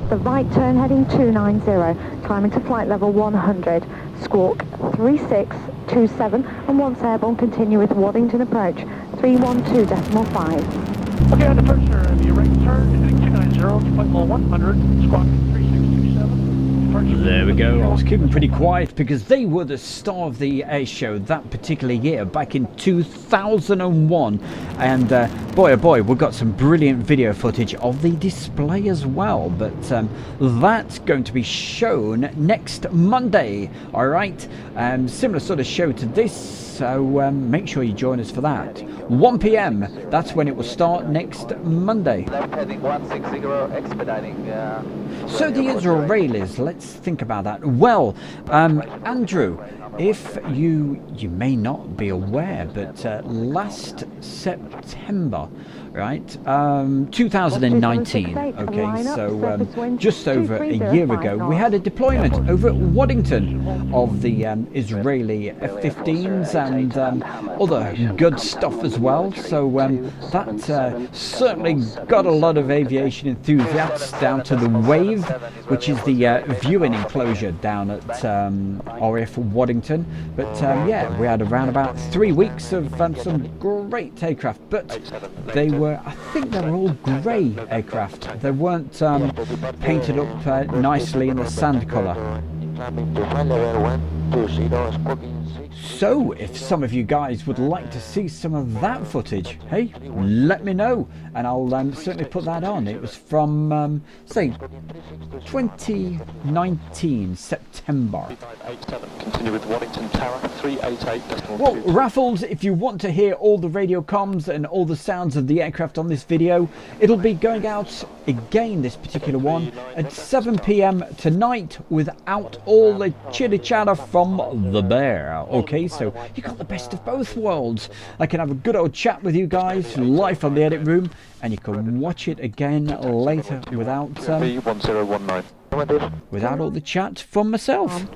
The right turn heading 290, climbing to flight level 100, squawk 3627, and once airborne continue with Waddington approach 312.5. Okay, on departure, the right turn heading 290, flight level 100, squawk 3627. There we go. I was keeping pretty quiet because they were the star of the air show that particular year back in 2001, and boy oh boy, we've got some brilliant video footage of the display as well, but that's going to be shown next Monday. All right, similar sort of show to this. so make sure you join us for that. 1 p.m, that's when it will start next Monday. Left heading 160, expediting. So the Israelis, let's think about that. Well, Andrew, if you may not be aware, but last September, right, 2019, okay, so just over a year ago, we had a deployment over at Waddington of the Israeli F-15s and other good stuff as well. So that certainly got a lot of aviation enthusiasts down to the Wave, which is the viewing enclosure down at RAF Waddington. But yeah, we had around about 3 weeks of some great aircraft, but they were, I think they were all grey aircraft. They weren't painted up nicely in the sand colour. So if some of you guys would like to see some of that footage, hey, let me know and I'll certainly put that on. It was from say 2019 September. Continue with Waddington Tower 388. Well, Raffles, if you want to hear all the radio comms and all the sounds of the aircraft on this video, it'll be going out again, this particular one, at 7 p.m. tonight without all the chitter chatter from the bear. Okay, so you got the best of both worlds. I can have a good old chat with you guys live on the edit room, and you can watch it again later without without all the chat from myself.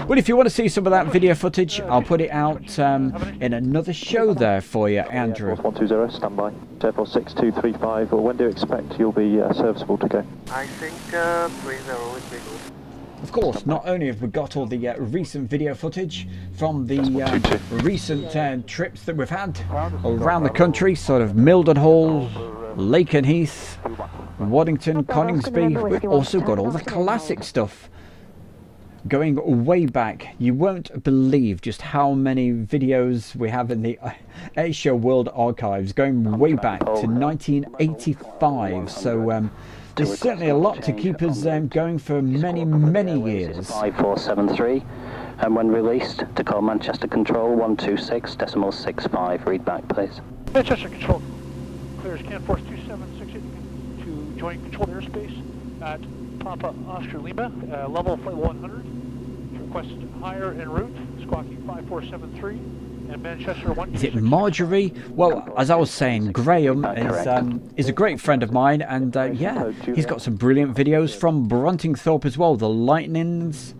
Well, if you want to see some of that video footage, I'll put it out in another show there for you, Andrew. 120, standby. Airforce 6235. When do you expect you'll be serviceable to go? I think 30 would be good. Of course, not only have we got all the recent video footage from the recent trips that we've had around the country, sort of Mildenhall, Lakenheath, Waddington, Coningsby, we've also got all the classic stuff. Going way back, you won't believe just how many videos we have in the Airshow World Archives, going way back to 1985. So there's certainly a lot to keep us going for many, many years. 5473, and when released, to call Manchester Control 126.65. Read back, please. Manchester Control clears CAN Force 2768 to join controlled airspace at Papa Oscar Lima, level flight 100. Requested higher en route, squawking 5473, and Manchester 1. Is it Marjorie? Well, as I was saying, Graham is a great friend of mine, and yeah, he's got some brilliant videos from Bruntingthorpe as well, the Lightnings.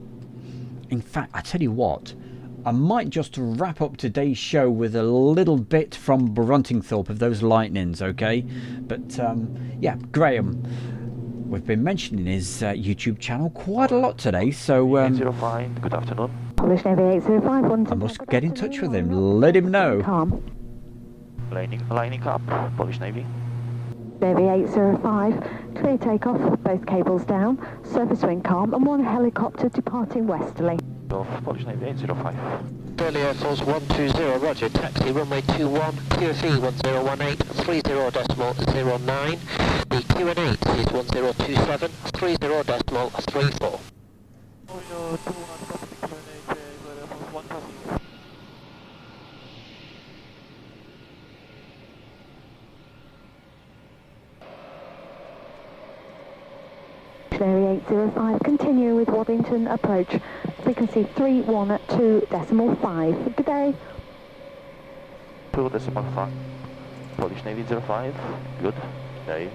In fact, I tell you what, I might just wrap up today's show with a little bit from Bruntingthorpe of those Lightnings, okay? But yeah, Graham, we've been mentioning his YouTube channel quite a lot today, so 05, good afternoon. Polish Navy 805. I must get in touch with him, let him know. Calm. Lining up, Polish Navy. Navy 805, clear takeoff, both cables down, surface wind calm, and one helicopter departing westerly. Polish Navy 805. Delhi Air Force 120, roger, taxi runway 21, QFE 1018, 30.09. The QN8 is 1027, 30.34. Area 805, continue with Waddington approach, frequency 312.5. Good day. 2.5. Polish Navy 05, good day.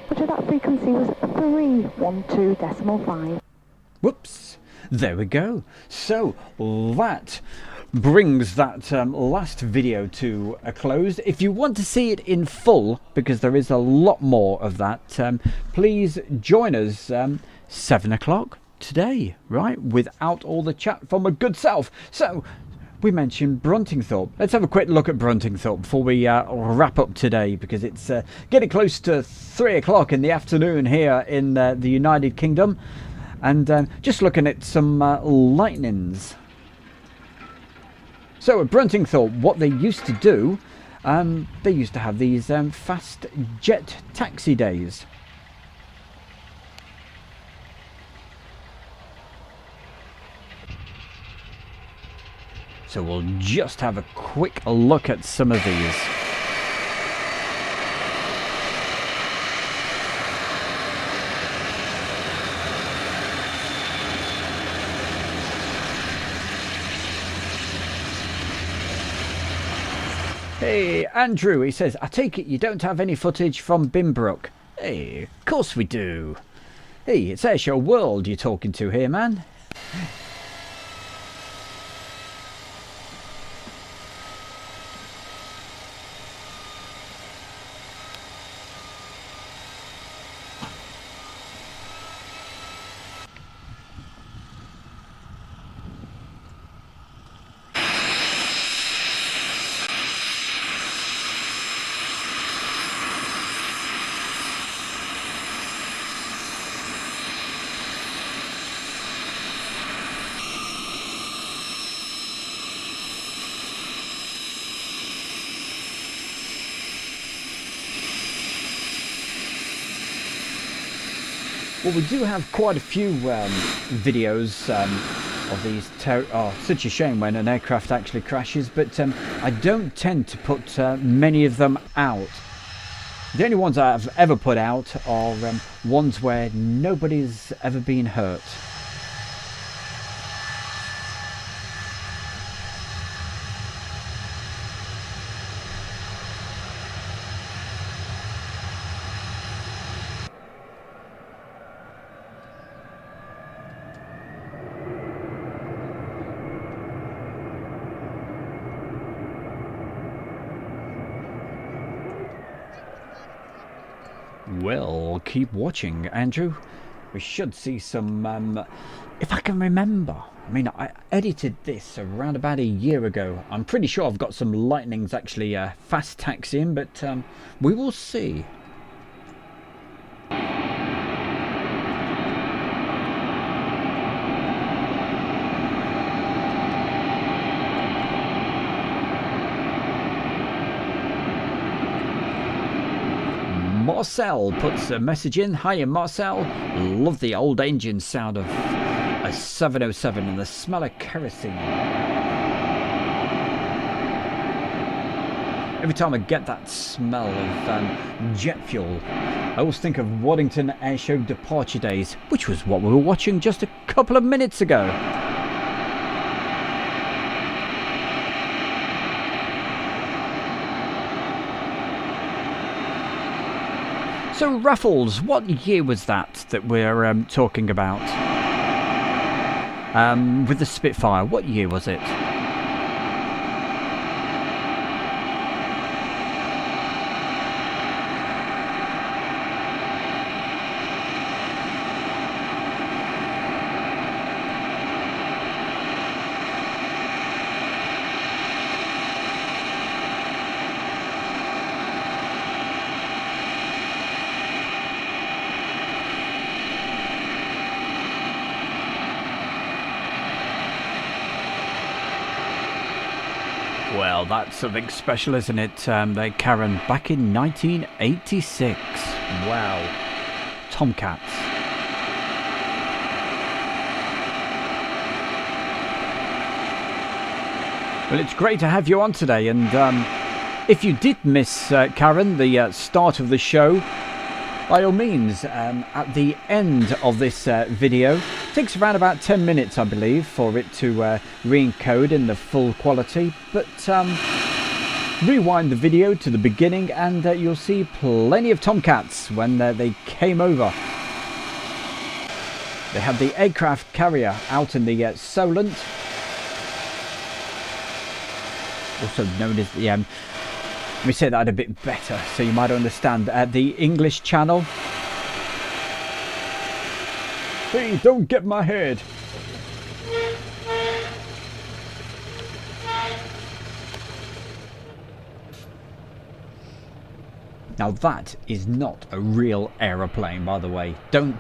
Roger, that frequency was 312.5. Whoops, there we go. So that brings that last video to a close. If you want to see it in full, because there is a lot more of that, please join us 7 o'clock today, right, without all the chat from a good self. So we mentioned Bruntingthorpe. Let's have a quick look at Bruntingthorpe before we wrap up today, because it's getting close to 3 o'clock in the afternoon here in the United Kingdom, and just looking at some lightnings. So at Bruntingthorpe, what they used to do, they used to have these fast jet taxi days. So we'll just have a quick look at some of these. Hey, Andrew, he says, I take it you don't have any footage from Bimbrook. Hey, of course we do. Hey, it's Airshow World you're talking to here, man. Well, we do have quite a few videos of these. Such a shame when an aircraft actually crashes, but I don't tend to put many of them out. The only ones I've ever put out are ones where nobody's ever been hurt. Well, keep watching, Andrew. We should see some, if I can remember. I mean, I edited this around about a year ago. I'm pretty sure I've got some lightnings actually fast taxiing, but we will see. Marcel puts a message in. Hiya, Marcel. Love the old engine sound of a 707 and the smell of kerosene. Every time I get that smell of jet fuel, I always think of Waddington Airshow departure days, which was what we were watching just a couple of minutes ago. So, Raffles, what year was that we're talking about? With the Spitfire, what year was it? Well, that's something special, isn't it, there, Karen? Back in 1986. Wow. Tomcats. Well, it's great to have you on today, and if you did miss, Karen, the start of the show, by all means, at the end of this video, it takes around about 10 minutes, I believe, for it to re-encode in the full quality, but rewind the video to the beginning and you'll see plenty of Tomcats when they came over. They had the aircraft carrier out in the Solent, also known as the let me say that a bit better so you might understand. The English Channel. Hey, don't get my head. Now that is not a real aeroplane, by the way. Don't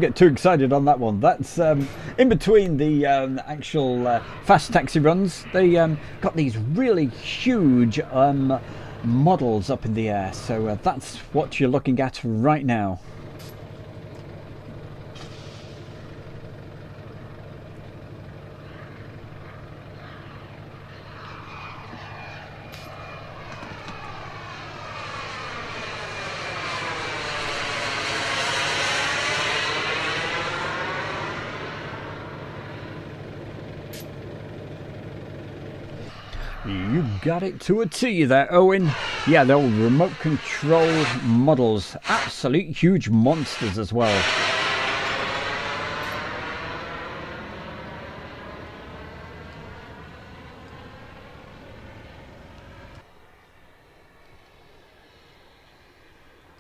get too excited on that one. That's in between the actual fast taxi runs. They got these really huge models up in the air. So that's what you're looking at right now. You got it to a T there, Owen. Yeah, they're all remote control models. Absolute huge monsters as well.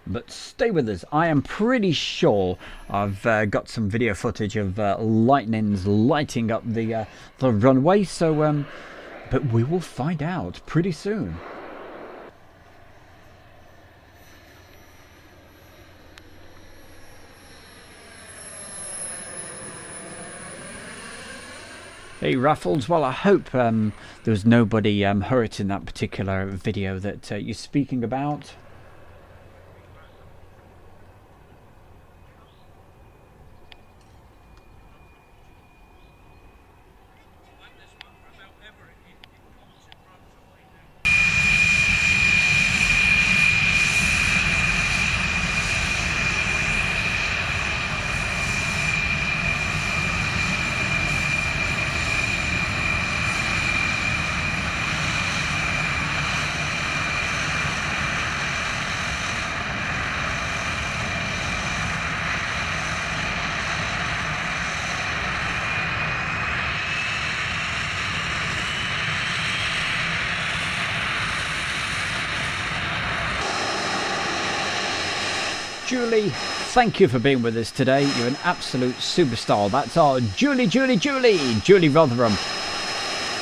But stay with us. I am pretty sure I've got some video footage of lightnings lighting up the runway. So, but we will find out pretty soon. Hey Raffles, well I hope there was nobody hurt in that particular video that you're speaking about. Julie, thank you for being with us today. You're an absolute superstar. That's our Julie Rotherham.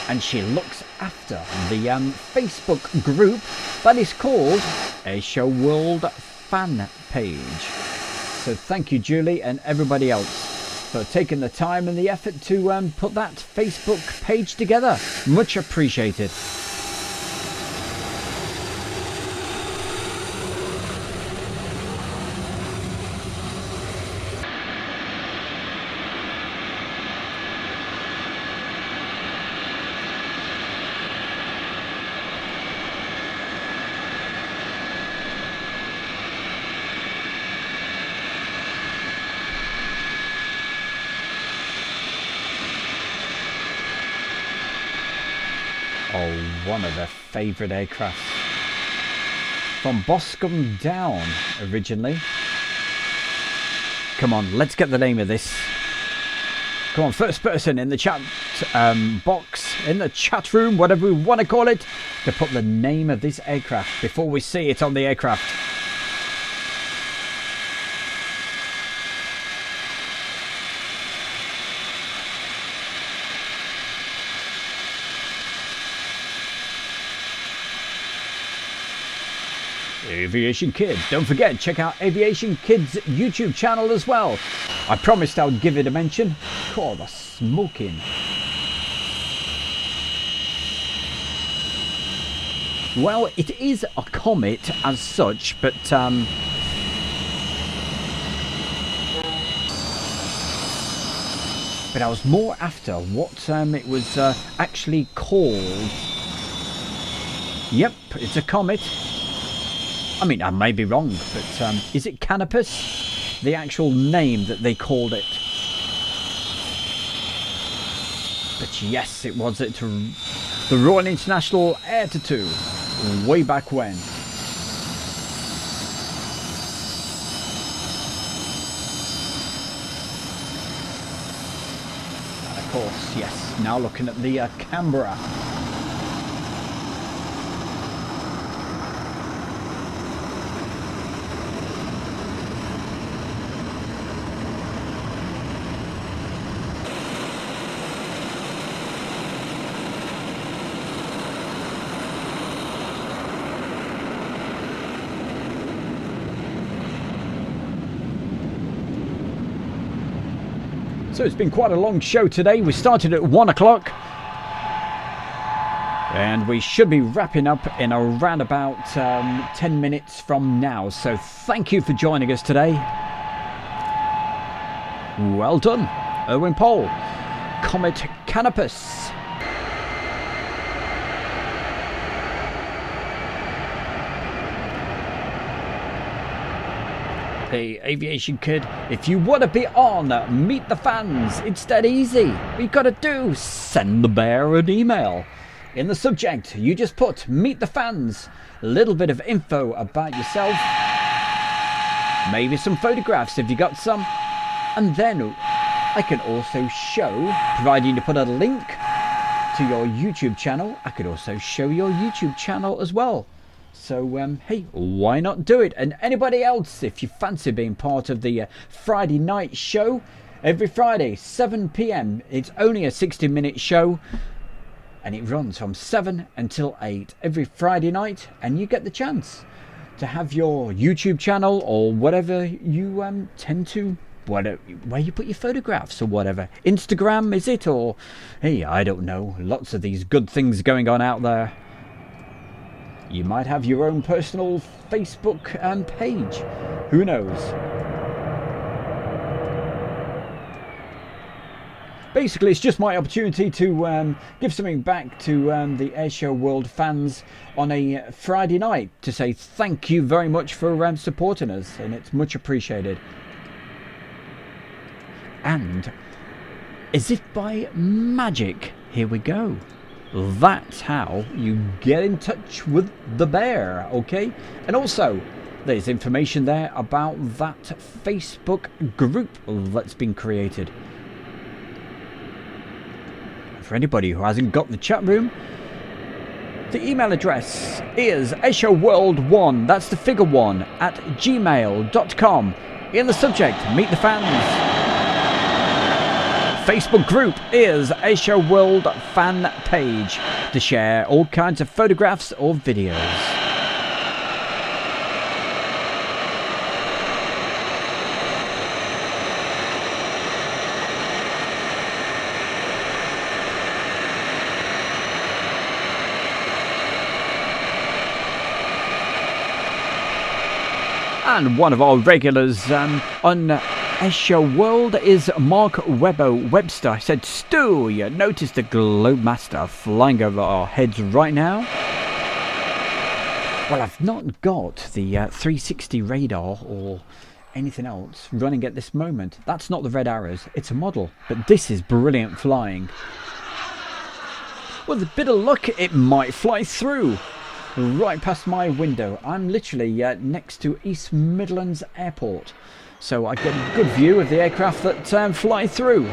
And she looks after the Facebook group that is called Airshow World Fan Page. So thank you, Julie, and everybody else for taking the time and the effort to put that Facebook page together. Much appreciated. One of their favourite aircraft. From Boscombe Down, originally. Come on, let's get the name of this. Come on, first person in the chat box, in the chat room, whatever we want to call it, to put the name of this aircraft before we see it on the aircraft. Aviation Kid. Don't forget, check out Aviation Kid's YouTube channel as well. I promised I would give it a mention. God, the smoking. Well, it is a comet as such, but I was more after what it was actually called. Yep, it's a comet. I mean, I may be wrong, but is it Canopus? The actual name that they called it. But yes, it was at the Royal International Air Tattoo way back when. And of course, yes, now looking at the Canberra. So it's been quite a long show today. We started at 1 o'clock. And we should be wrapping up in around about 10 minutes from now. So thank you for joining us today. Well done, Owen Pole. Comet Canopus. Hey, Aviation Kid, if you want to be on Meet the Fans, it's that easy. What you got to do, send the bear an email. In the subject, you just put meet the fans, a little bit of info about yourself, maybe some photographs if you got some, and then I can also show, providing you put a link to your YouTube channel, I could also show your YouTube channel as well. So hey, why not do it? And anybody else, if you fancy being part of the Friday night show, every Friday 7 PM, it's only a 60-minute show and it runs from 7 until 8 every Friday night, and you get the chance to have your YouTube channel or whatever you tend to, where you put your photographs or whatever. Instagram, is it? Or, hey, I don't know. Lots of these good things going on out there. You might have your own personal Facebook page. Who knows? Basically, it's just my opportunity to give something back to the Airshow World fans on a Friday night to say thank you very much for supporting us, and it's much appreciated. And as if by magic, here we go. That's how you get in touch with the bear, okay? And also, there's information there about that Facebook group that's been created. For anybody who hasn't got the chat room, the email address is airshowworld1, that's the figure 1, at gmail.com. In the subject, meet the fans. Facebook group is Airshow World fan page to share all kinds of photographs or videos. And one of our regulars on Airshow World is Mark Webster. I said, Stu, you notice the Globemaster flying over our heads right now? Well, I've not got the 360 radar or anything else running at this moment. That's not the Red Arrows, it's a model, but this is brilliant flying. With a bit of luck, it might fly through right past my window. I'm literally next to East Midlands Airport, so I get a good view of the aircraft that fly through.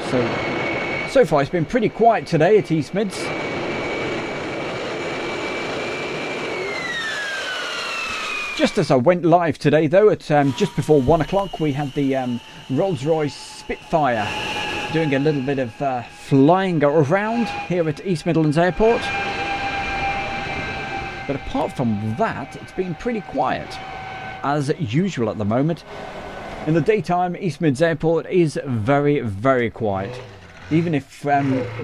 So far it's been pretty quiet today at East Mids. Just as I went live today though, at just before 1 o'clock, we had the Rolls-Royce Spitfire doing a little bit of flying around here at East Midlands Airport. But apart from that, it's been pretty quiet, as usual at the moment. In the daytime, East Mids Airport is very, very quiet. Even if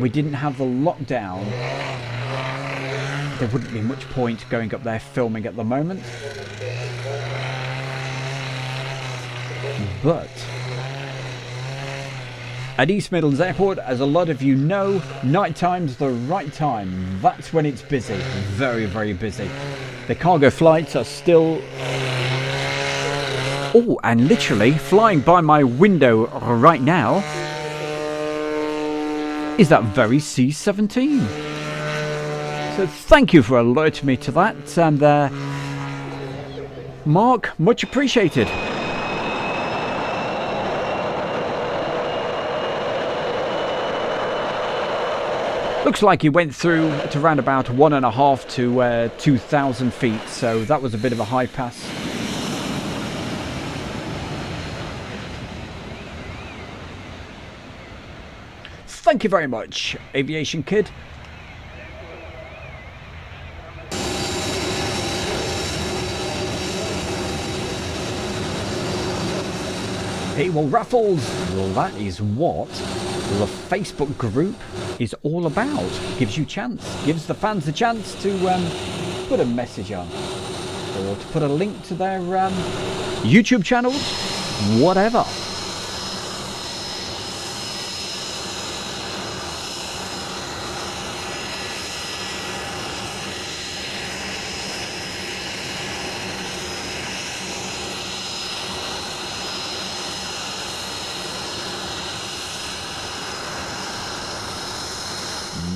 we didn't have the lockdown, there wouldn't be much point going up there filming at the moment. But at East Midlands Airport, as a lot of you know, night time's the right time. That's when it's busy. Very, very busy. The cargo flights are still... Oh, and literally flying by my window right now is that very C-17. So thank you for alerting me to that. And Mark, much appreciated. Looks like he went through at around about 1.5 to 2,000 feet, so that was a bit of a high pass. Thank you very much, Aviation Kid. Hey, well, Raffles, well, that is what the Facebook group is all about. Gives you chance, gives the fans a chance to put a message on, or to put a link to their YouTube channels, whatever.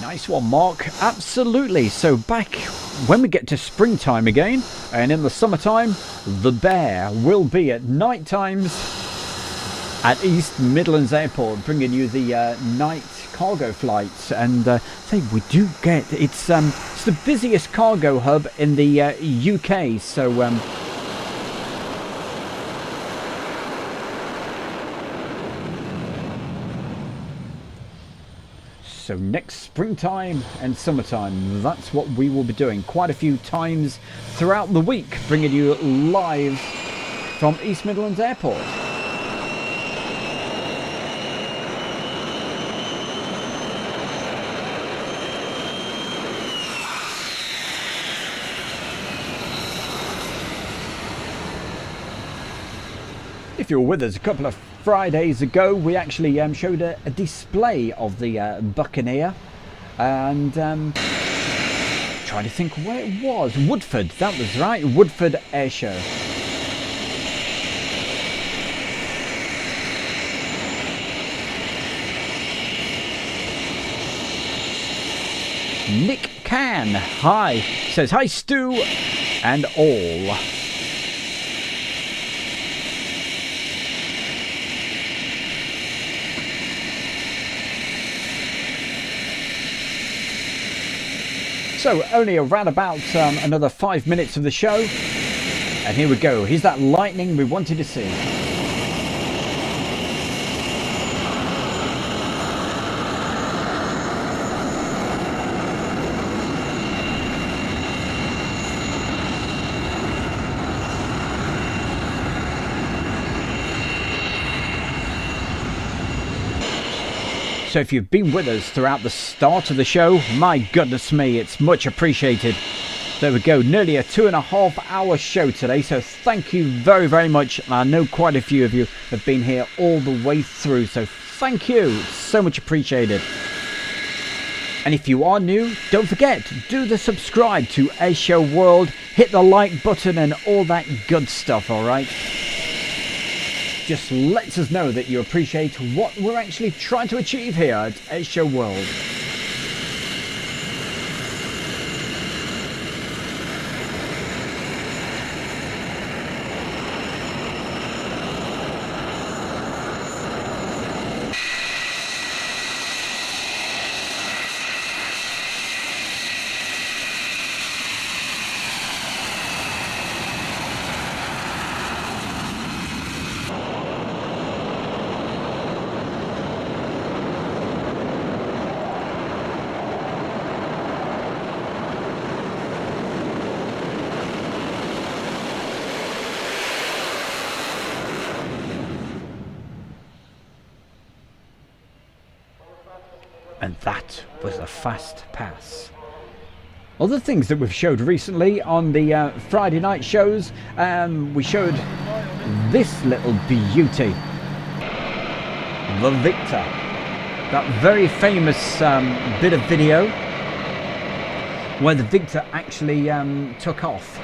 Nice one, Mark. Absolutely. So back when we get to springtime again, and in the summertime, the Bear will be at night times at East Midlands Airport, bringing you the night cargo flights. And say we do get it's the busiest cargo hub in the UK. So next springtime and summertime, that's what we will be doing quite a few times throughout the week, bringing you live from East Midlands Airport. If you were with us a couple of Fridays ago, we actually showed a display of the Buccaneer, and trying to think where it was. Woodford, that was right, Woodford Air Show. Nick Can, hi, says hi Stu and all. So only around about another 5 minutes of the show, and here we go. Here's that lightning we wanted to see. So if you've been with us throughout the start of the show, my goodness me, it's much appreciated. There we go, nearly a 2.5 hour show today, so thank you very, very much. And I know quite a few of you have been here all the way through, so thank you, it's so much appreciated. And if you are new, don't forget, do the subscribe to Airshow World, hit the like button and all that good stuff, alright? Just lets us know that you appreciate what we're actually trying to achieve here at Airshow World. And that was a fast pass. Other things that we've showed recently on the Friday night shows, we showed this little beauty, the Victor. That very famous bit of video where the Victor actually took off.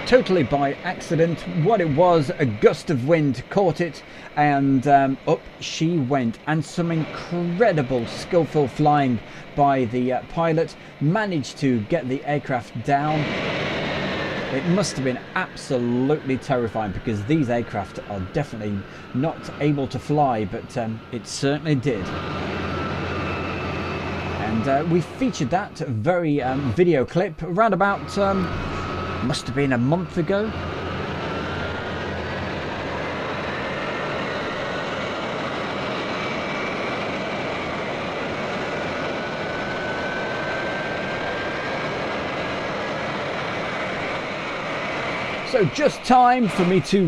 Totally by accident. What it was, a gust of wind caught it, and up she went. And some incredible skillful flying by the pilot managed to get the aircraft down. It must have been absolutely terrifying, because these aircraft are definitely not able to fly, but it certainly did. And we featured that very video clip around about must have been a month ago. So just time for me to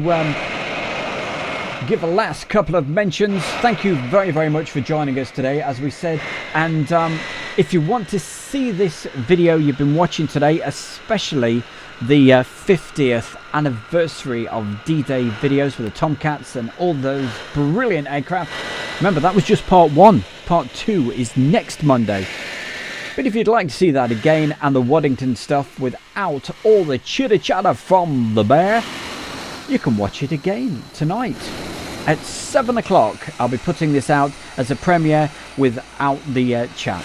give a last couple of mentions. Thank you very, very much for joining us today, as we said. And if you want to see this video you've been watching today, especially the 50th anniversary of D-Day videos with the Tomcats and all those brilliant aircraft, remember that was just part 1. Part 2 is next Monday. But if you'd like to see that again, and the Waddington stuff without all the chitter chatter from the Bear, you can watch it again tonight. at 7 o'clock. I'll be putting this out as a premiere without the chat.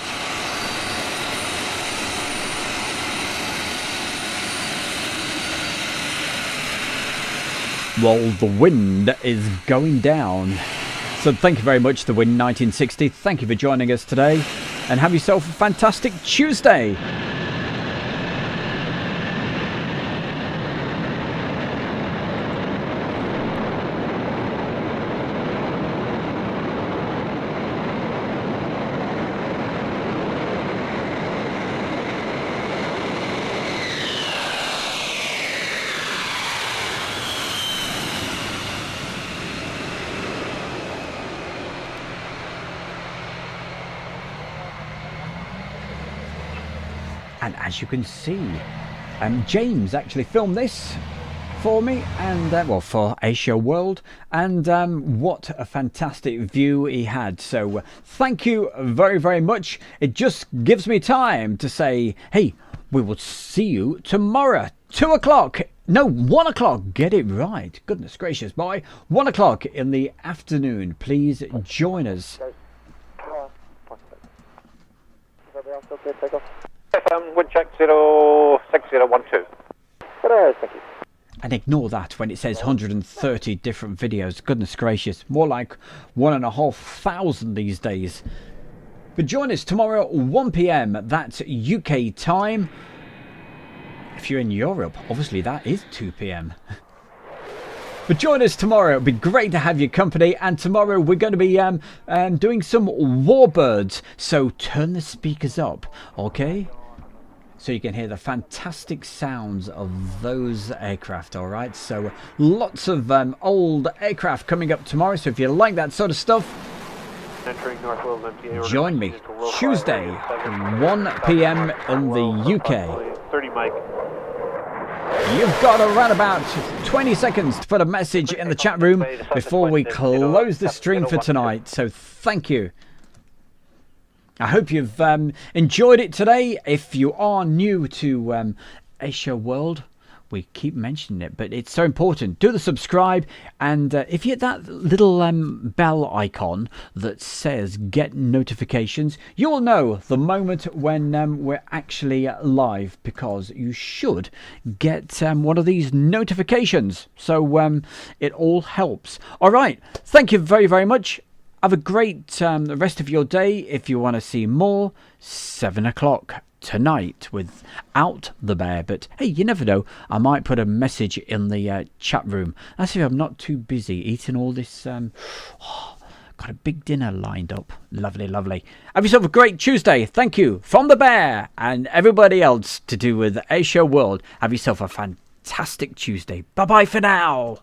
Well, the wind is going down. So thank you very much, The Wind 1960. Thank you for joining us today. And have yourself a fantastic Tuesday. And as you can see, James actually filmed this for me, and well, for Asia World, and what a fantastic view he had. So thank you very, very much. It just gives me time to say, hey, we will see you tomorrow, 2 o'clock. No, 1 o'clock. Get it right. Goodness gracious, boy. 1 o'clock in the afternoon. Please join us. Wind check 06012. Thank you. And ignore that when it says 130 different videos. Goodness gracious. More like 1,500 these days. But join us tomorrow at 1 p.m. That's UK time. If you're in Europe, obviously that is 2 p.m. But join us tomorrow. It'll be great to have your company. And tomorrow we're going to be doing some warbirds. So turn the speakers up, okay? So you can hear the fantastic sounds of those aircraft, all right? So lots of old aircraft coming up tomorrow. So if you like that sort of stuff, join me Tuesday, 1 p.m. in the UK. 30 Mike. You've got around about 20 seconds to put a message in the chat room before we close the stream for tonight. So thank you. I hope you've enjoyed it today. If you are new to Asia World, we keep mentioning it, but it's so important. Do the subscribe, and if you hit that little bell icon that says get notifications, you'll know the moment when we're actually live, because you should get one of these notifications. So it all helps. All right. Thank you very, very much. Have a great rest of your day. If you want to see more, 7 o'clock tonight without the bear. But hey, you never know. I might put a message in the chat room. That's if I'm not too busy eating all this. Got a big dinner lined up. Lovely, lovely. Have yourself a great Tuesday. Thank you from the bear and everybody else to do with Asia World. Have yourself a fantastic Tuesday. Bye-bye for now.